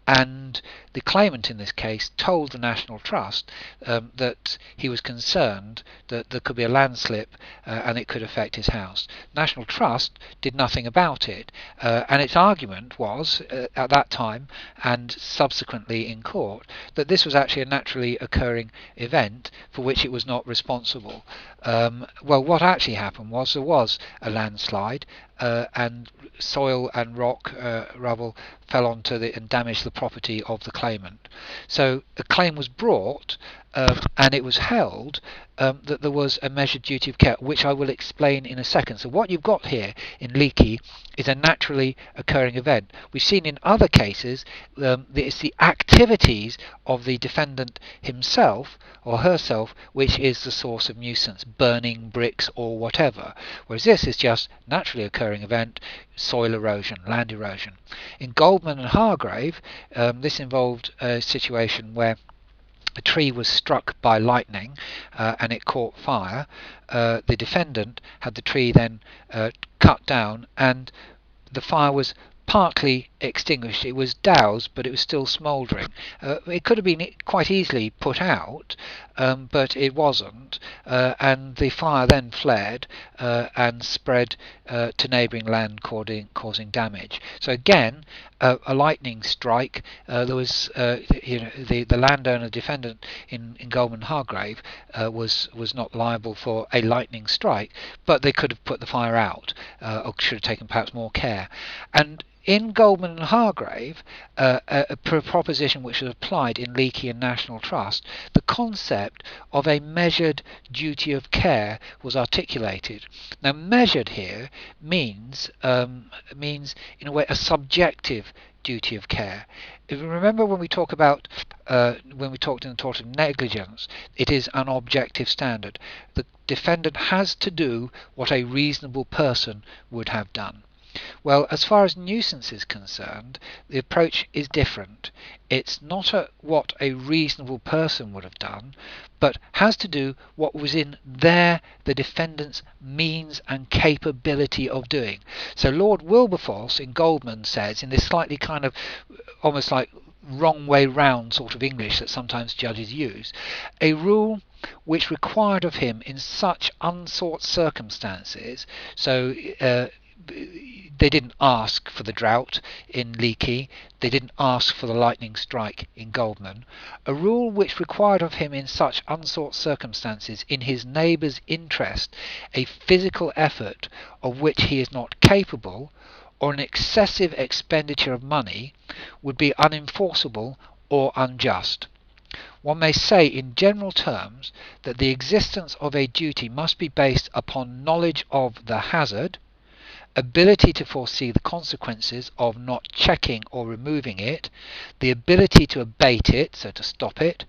And the claimant in this case told the National Trust that he was concerned that there could be a landslip and it could affect his house. National Trust did nothing about it, and its argument was, at that time and subsequently in court, that this was actually a naturally occurring event for which it was not responsible. Well, what actually happened was there was a landslide, and soil and rock, rubble, fell onto and damaged the property of the claimant. So a claim was brought, and it was held that there was a measured duty of care, which I will explain in a second. So what you've got here in Leakey is a naturally occurring event. We've seen in other cases it's the activities of the defendant himself or herself which is the source of nuisance, burning bricks or whatever, whereas this is just naturally occurring event, soil erosion, land erosion. In Goldman and Hargrave, this involved a situation where a tree was struck by lightning and it caught fire. The defendant had the tree then cut down, and the fire was partly extinguished. It was doused, but it was still smouldering. It could have been quite easily put out, but it wasn't, and the fire then flared and spread to neighbouring land, causing damage. So again, a lightning strike. There was, the landowner defendant in Goldman Hargrave was not liable for a lightning strike, but they could have put the fire out, or should have taken perhaps more care. And in Goldman and Hargrave, a proposition which was applied in Leakey and National Trust, the concept of a measured duty of care was articulated. Now, measured here means in a way a subjective duty of care. If you remember when we talked in the tort of negligence, it is an objective standard. The defendant has to do what a reasonable person would have done. Well, as far as nuisance is concerned, the approach is different. It's not what a reasonable person would have done, but has to do what was in the defendant's means and capability of doing. So Lord Wilberforce in Goldman says, in this slightly kind of almost like wrong way round sort of English that sometimes judges use, a rule which required of him in such unsought circumstances, so they didn't ask for the drought in Leakey, they didn't ask for the lightning strike in Goldman, a rule which required of him in such unsought circumstances in his neighbour's interest a physical effort of which he is not capable, or an excessive expenditure of money, would be unenforceable or unjust. One may say in general terms that the existence of a duty must be based upon knowledge of the hazard, ability to foresee the consequences of not checking or removing it, the ability to abate it, so to stop it.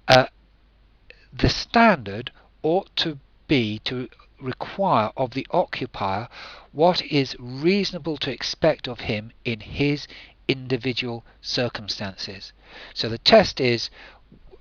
The standard ought to be to require of the occupier what is reasonable to expect of him in his individual circumstances. So the test is,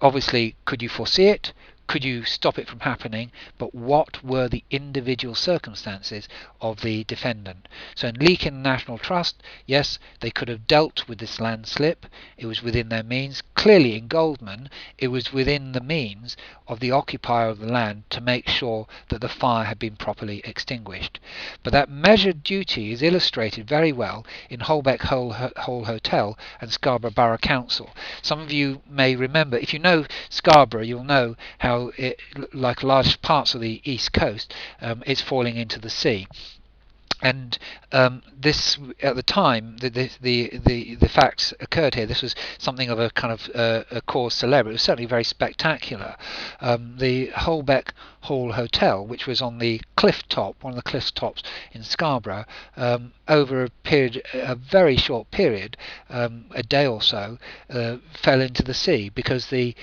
obviously, could you foresee it? Could you stop it from happening? But what were the individual circumstances of the defendant? So in Leakey and National Trust, yes, they could have dealt with this landslip. It was within their means. Clearly in Goldman, it was within the means of the occupier of the land to make sure that the fire had been properly extinguished. But that measured duty is illustrated very well in Holbeck Hole Hotel and Scarborough Borough Council. Some of you may remember, if you know Scarborough, you'll know how it, like large parts of the east coast, is falling into the sea. And this, at the time, the facts occurred here. This was something of a kind of a cause célèbre. It was certainly very spectacular. The Holbeck Hall Hotel, which was on the cliff top, one of the cliff tops in Scarborough, over a very short period, a day or so, fell into the sea because the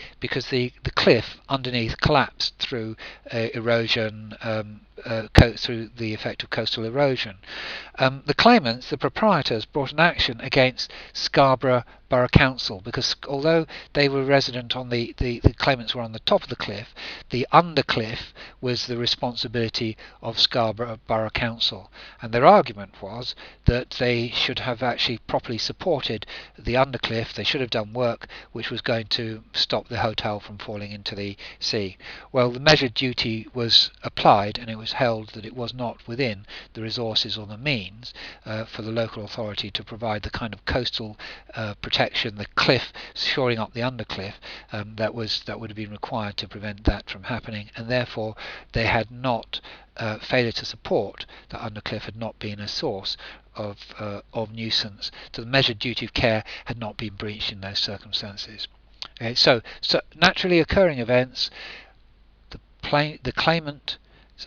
cliff underneath collapsed through erosion. Through the effect of coastal erosion. The claimants, the proprietors, brought an action against Scarborough Borough Council because although they were resident on the claimants were on the top of the cliff, the undercliff was the responsibility of Scarborough Borough Council, and their argument was that they should have actually properly supported the undercliff. They should have done work which was going to stop the hotel from falling into the sea. Well, the measured duty was applied, and it was held that it was not within the resources or the means for the local authority to provide the kind of coastal protection, the cliff, shoring up the undercliff, that would have been required to prevent that from happening, and therefore they had not failure to support the undercliff had not been a source of nuisance. So the measured duty of care had not been breached in those circumstances. Okay, so naturally occurring events, the claimant,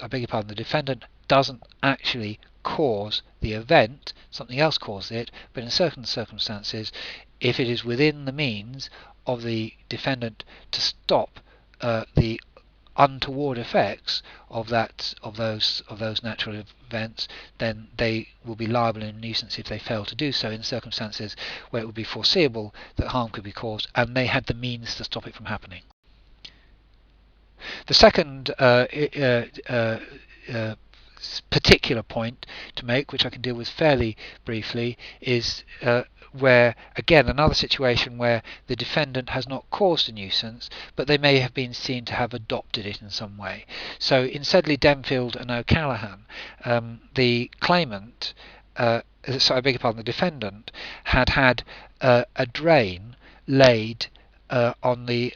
I beg your pardon, the defendant doesn't actually cause the event, something else caused it, but in certain circumstances, if it is within the means of the defendant to stop the untoward effects of those natural events, then they will be liable in a nuisance if they fail to do so in circumstances where it would be foreseeable that harm could be caused and they had the means to stop it from happening. The second particular point to make, which I can deal with fairly briefly, is where, again, another situation where the defendant has not caused a nuisance, but they may have been seen to have adopted it in some way. So in Sedley, Denfield and O'Callaghan, the claimant I beg your pardon, the defendant had a drain laid on the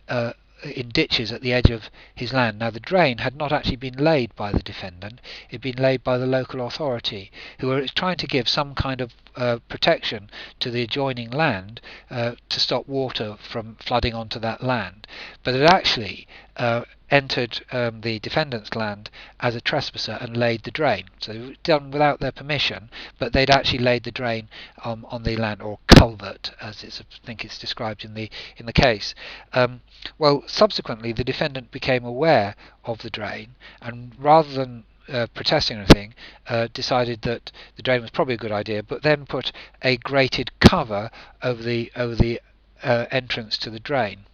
in ditches at the edge of his land. Now the drain had not actually been laid by the defendant, it had been laid by the local authority, who were trying to give some kind of protection to the adjoining land to stop water from flooding onto that land. But it actually entered the defendant's land as a trespasser and laid the drain. So it was done without their permission, but they'd actually laid the drain on the land, or culvert, as I think it's described in the case. Well, subsequently the defendant became aware of the drain, and rather than protesting or anything, decided that the drain was probably a good idea, but then put a grated cover over the entrance to the drain.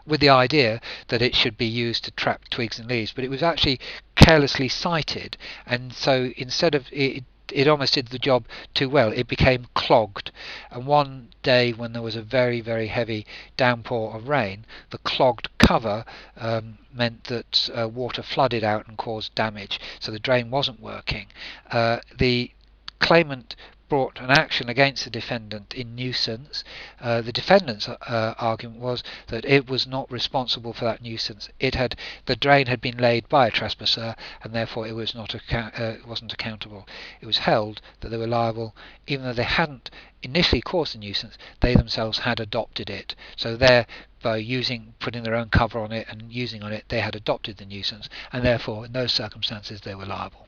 With the idea that it should be used to trap twigs and leaves, but it was actually carelessly sited, and so instead of it almost did the job too well. It became clogged, and one day when there was a very, very heavy downpour of rain, the clogged cover meant that water flooded out and caused damage, so the drain wasn't working. The claimant brought an action against the defendant in nuisance. The defendant's argument was that it was not responsible for that nuisance. The drain had been laid by a trespasser, and therefore it wasn't accountable. It was held that they were liable, even though they hadn't initially caused the nuisance. They themselves had adopted it. So by putting their own cover on it and using on it, they had adopted the nuisance, and therefore in those circumstances they were liable.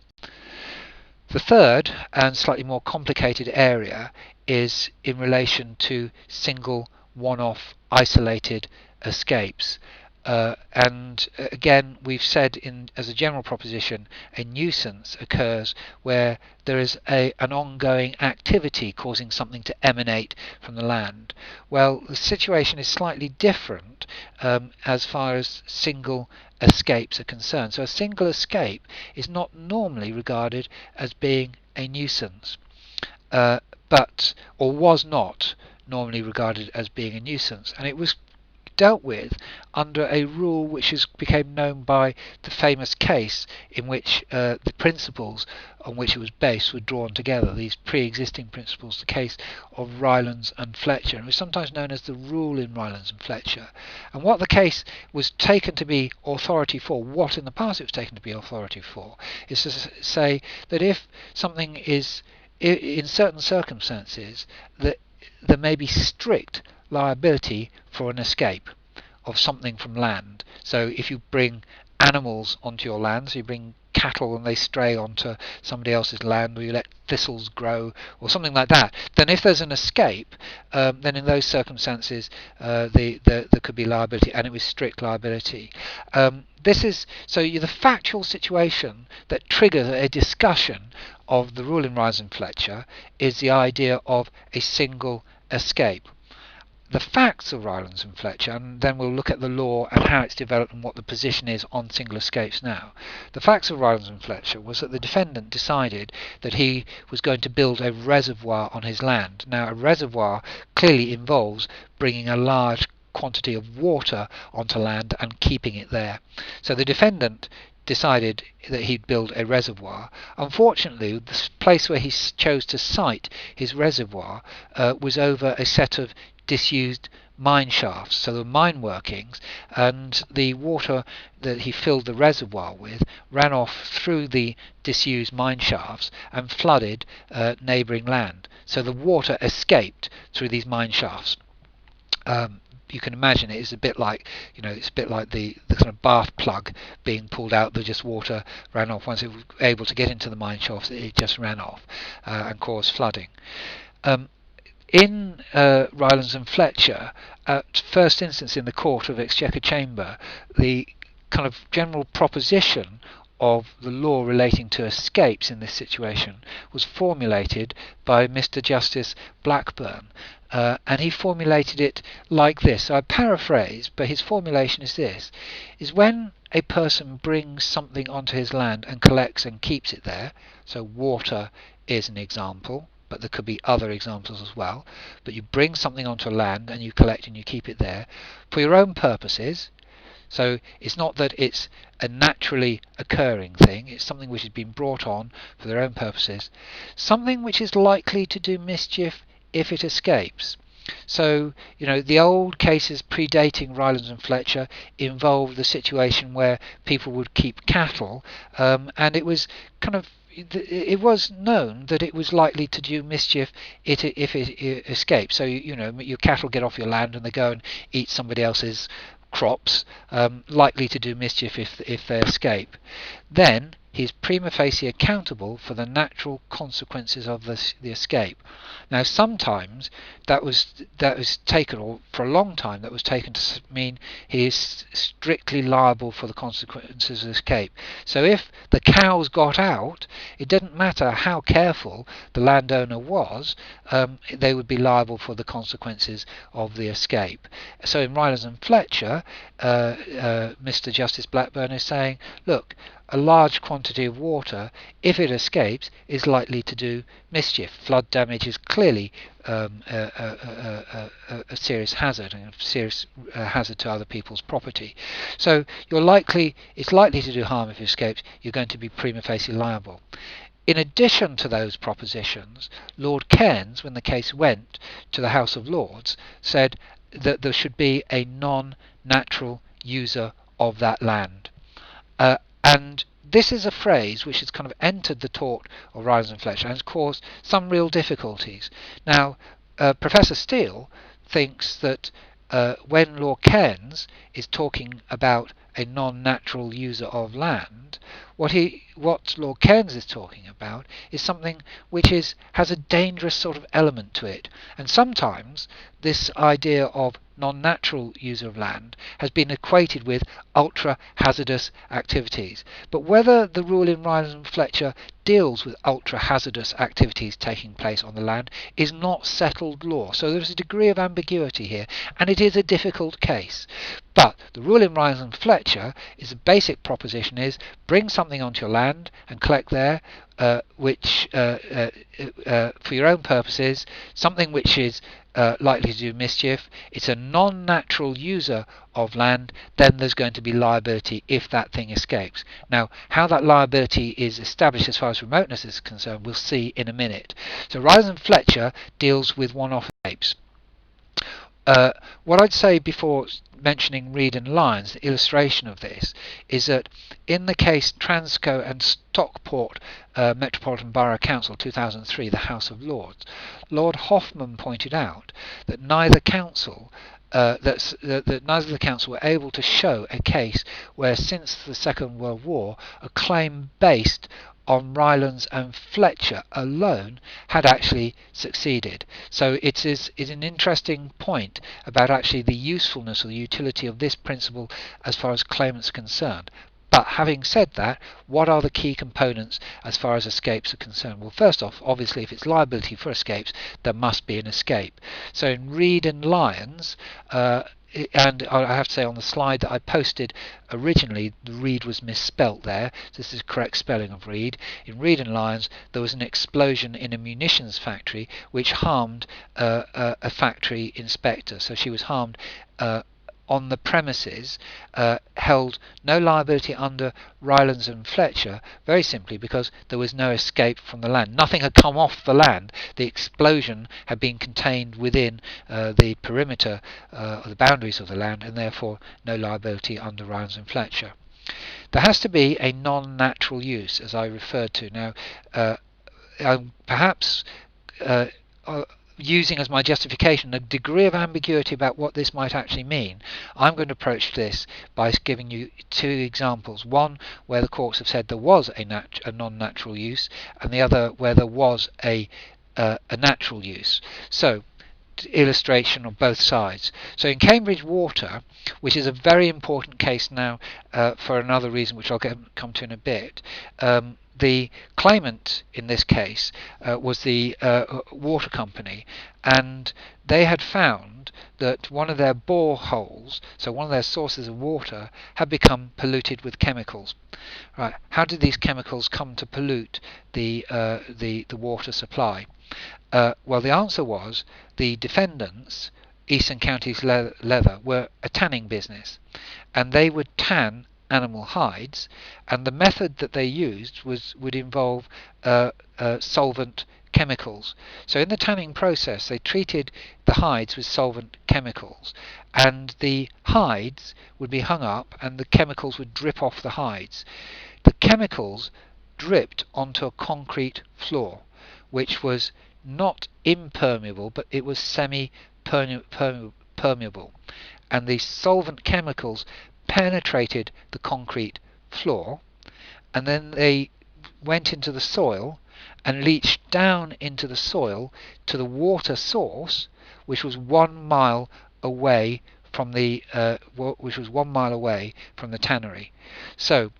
The third and slightly more complicated area is in relation to single, one-off, isolated escapes. And again, we've said as a general proposition, a nuisance occurs where there is an ongoing activity causing something to emanate from the land. Well, the situation is slightly different as far as single escapes are concerned. So a single escape is not normally regarded as being a nuisance, or was not normally regarded as being a nuisance, and it was dealt with under a rule which became known by the famous case in which the principles on which it was based were drawn together, these pre-existing principles, the case of Rylands and Fletcher. It was sometimes known as the rule in Rylands and Fletcher. And what the case was taken to be authority for, what in the past it was taken to be authority for, is to say that if something is, in certain circumstances, that there may be strict liability for an escape of something from land. So if you bring animals onto your land, so you bring cattle and they stray onto somebody else's land, or you let thistles grow or something like that, then if there's an escape, then in those circumstances there could be liability, and it was strict liability. The factual situation that triggers a discussion of the rule in Rylands and Fletcher is the idea of a single escape. The facts of Rylands and Fletcher, and then we'll look at the law and how it's developed and what the position is on single escapes now. The facts of Rylands and Fletcher was that the defendant decided that he was going to build a reservoir on his land. Now, a reservoir clearly involves bringing a large quantity of water onto land and keeping it there. So the defendant decided that he'd build a reservoir. Unfortunately, the place where he chose to site his reservoir was over a set of disused mine shafts, so the mine workings, and the water that he filled the reservoir with ran off through the disused mine shafts and flooded neighbouring land. So the water escaped through these mine shafts. You can imagine it's a bit like the kind of bath plug being pulled out. The just water ran off. Once it was able to get into the mine shafts, it just ran off and caused flooding. In Rylands and Fletcher, at first instance in the Court of Exchequer Chamber, the kind of general proposition of the law relating to escapes in this situation was formulated by Mr. Justice Blackburn, and he formulated it like this. So I paraphrase, but his formulation is this: is when a person brings something onto his land and collects and keeps it there, so water is an example, but there could be other examples as well, but you bring something onto land and you collect and you keep it there for your own purposes, So it's not that it's a naturally occurring thing, it's something which has been brought on for their own purposes. Something which is likely to do mischief if it escapes. So, the old cases predating Rylands and Fletcher involved the situation where people would keep cattle, and it was it was known that it was likely to do mischief if it escaped. So, your cattle get off your land and they go and eat somebody else's crops, likely to do mischief if they escape. Then he's prima facie accountable for the natural consequences of the escape. Now, sometimes that was taken, or for a long time that was taken to mean he is strictly liable for the consequences of escape. So if the cows got out, it didn't matter how careful the landowner was, they would be liable for the consequences of the escape. So in Rylands and Fletcher, Mr. Justice Blackburn is saying, look, a large quantity of water, if it escapes, is likely to do mischief. Flood damage is clearly a serious hazard, and a serious hazard to other people's property. So it's likely to do harm if it escapes. You're going to be prima facie liable. In addition to those propositions, Lord Cairns, when the case went to the House of Lords, said that there should be a non-natural user of that land. And this is a phrase which has kind of entered the tort of Rylands and Fletcher and has caused some real difficulties. Now, Professor Steele thinks that when Lord Cairns is talking about a non-natural user of land, what Lord Cairns is talking about is something which has a dangerous sort of element to it. And sometimes this idea of non-natural user of land has been equated with ultra-hazardous activities. But whether the rule in Rylands and Fletcher deals with ultra-hazardous activities taking place on the land is not settled law. So there's a degree of ambiguity here, and it is a difficult case. But the rule in Rylands and Fletcher is, the basic proposition is, bring something onto your land and collect there, which for your own purposes, something which is likely to do mischief. It's a non-natural user of land, then there's going to be liability if that thing escapes. Now, how that liability is established as far as remoteness is concerned, we'll see in a minute. So Rylands and Fletcher deals with one-off escapes. What I'd say before mentioning Reed and Lyons, the illustration of this, is that in the case Transco and Stockport Metropolitan Borough Council 2003, the House of Lords, Lord Hoffman pointed out that neither council that neither of the council were able to show a case where, since the Second World War, a claim based on Rylands and Fletcher alone had actually succeeded. So it is an interesting point about actually the usefulness or the utility of this principle as far as claimants are concerned. But having said that, what are the key components as far as escapes are concerned? Well, first off, obviously, if it's liability for escapes, there must be an escape. So in Reed and Lyons, and I have to say on the slide that I posted originally, the Reed was misspelt there. So this is the correct spelling of Reed. In Reed and Lyons, there was an explosion in a munitions factory which harmed a factory inspector. So she was harmed on the premises, held no liability under Rylands and Fletcher, very simply because there was no escape from the land. Nothing had come off the land. The explosion had been contained within the perimeter or the boundaries of the land, and therefore no liability under Rylands and Fletcher. There has to be a non-natural use, as I referred to. Now, perhaps using as my justification a degree of ambiguity about what this might actually mean, I'm going to approach this by giving you two examples. One where the courts have said there was a non-natural use, and the other where there was a natural use. So, illustration of both sides. So in Cambridge Water, which is a very important case now for another reason which I'll come to in a bit, the claimant in this case was the water company, and they had found that one of their boreholes, so one of their sources of water, had become polluted with chemicals. Right? How did these chemicals come to pollute the water supply? Well, the answer was the defendants Eastern Counties Leather were a tanning business, and they would tan animal hides, and the method that they used would involve solvent chemicals. So in the tanning process, they treated the hides with solvent chemicals, and the hides would be hung up, and the chemicals would drip off the hides. The chemicals dripped onto a concrete floor, which was not impermeable, but it was semi-permeable, and the solvent chemicals penetrated the concrete floor, and then they went into the soil and leached down into the soil to the water source, which was 1 mile away from the tannery. So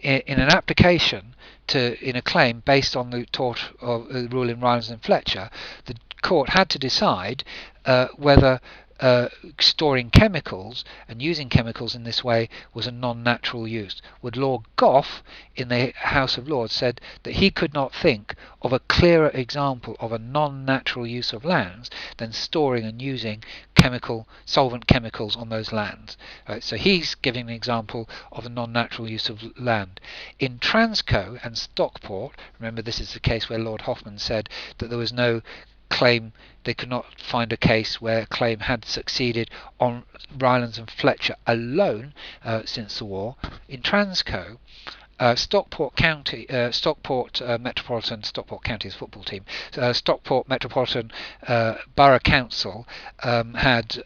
in an application in a claim based on the tort of the rule in Rylands and Fletcher, the court had to decide whether storing chemicals and using chemicals in this way was a non-natural use. Would Lord Gough in the House of Lords said that he could not think of a clearer example of a non-natural use of lands than storing and using solvent chemicals on those lands. Right, so he's giving an example of a non-natural use of land. In Transco and Stockport, remember this is the case where Lord Hoffman said that there was no claim, they could not find a case where a claim had succeeded on Rylands and Fletcher alone since the war. In Transco, Stockport Metropolitan, Stockport County's football team, Stockport Metropolitan Borough Council had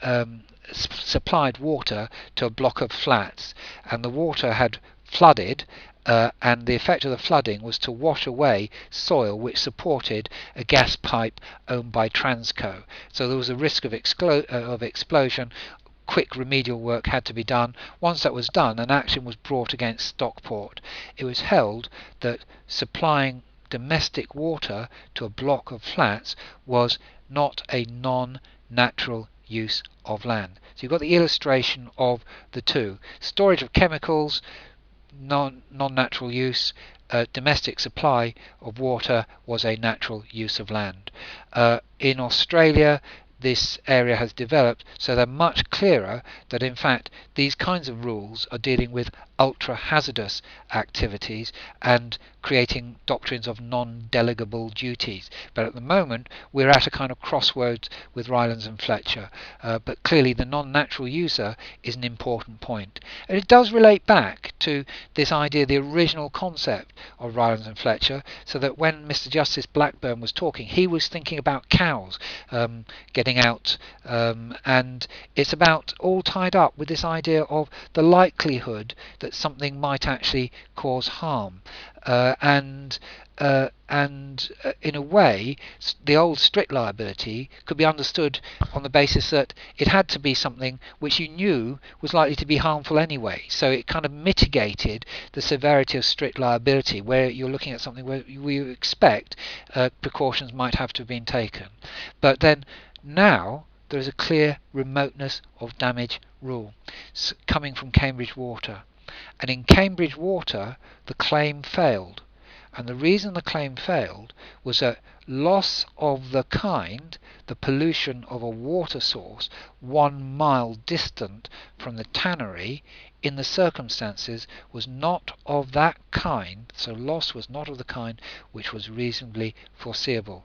supplied water to a block of flats, and the water had flooded, and the effect of the flooding was to wash away soil which supported a gas pipe owned by Transco. So there was a risk of explosion. Quick remedial work had to be done. Once that was done, an action was brought against Stockport. It was held that supplying domestic water to a block of flats was not a non-natural use of land. So you've got the illustration of the two. Storage of chemicals, non-natural use. Domestic supply of water was a natural use of land. In Australia, this area has developed so they're much clearer that in fact these kinds of rules are dealing with ultra hazardous activities and creating doctrines of non-delegable duties. But at the moment we're at a kind of crossroads with Rylands and Fletcher, but clearly the non-natural user is an important point, and it does relate back to this idea, the original concept of Rylands and Fletcher, so that when Mr. Justice Blackburn was talking, he was thinking about cows getting out, and it's about all tied up with this idea of the likelihood that something might actually cause harm, and in a way the old strict liability could be understood on the basis that it had to be something which you knew was likely to be harmful anyway, so it kind of mitigated the severity of strict liability, where you're looking at something where we expect precautions might have to have been taken. But then now there is a clear remoteness of damage rule coming from Cambridge Water, and in Cambridge Water the claim failed, and the reason the claim failed was that loss of the kind, the pollution of a water source 1 mile distant from the tannery, in the circumstances was not of that kind, so loss was not of the kind which was reasonably foreseeable.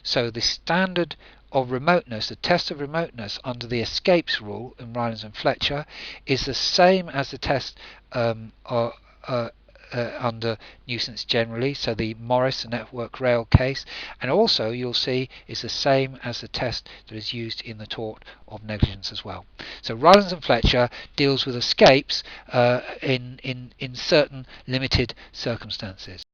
So the standard of remoteness, the test of remoteness under the escapes rule in Rylands and Fletcher, is the same as the test under nuisance generally, so the Morris and Network Rail case, and also you'll see is the same as the test that is used in the tort of negligence as well. So Rylands and Fletcher deals with escapes in certain limited circumstances.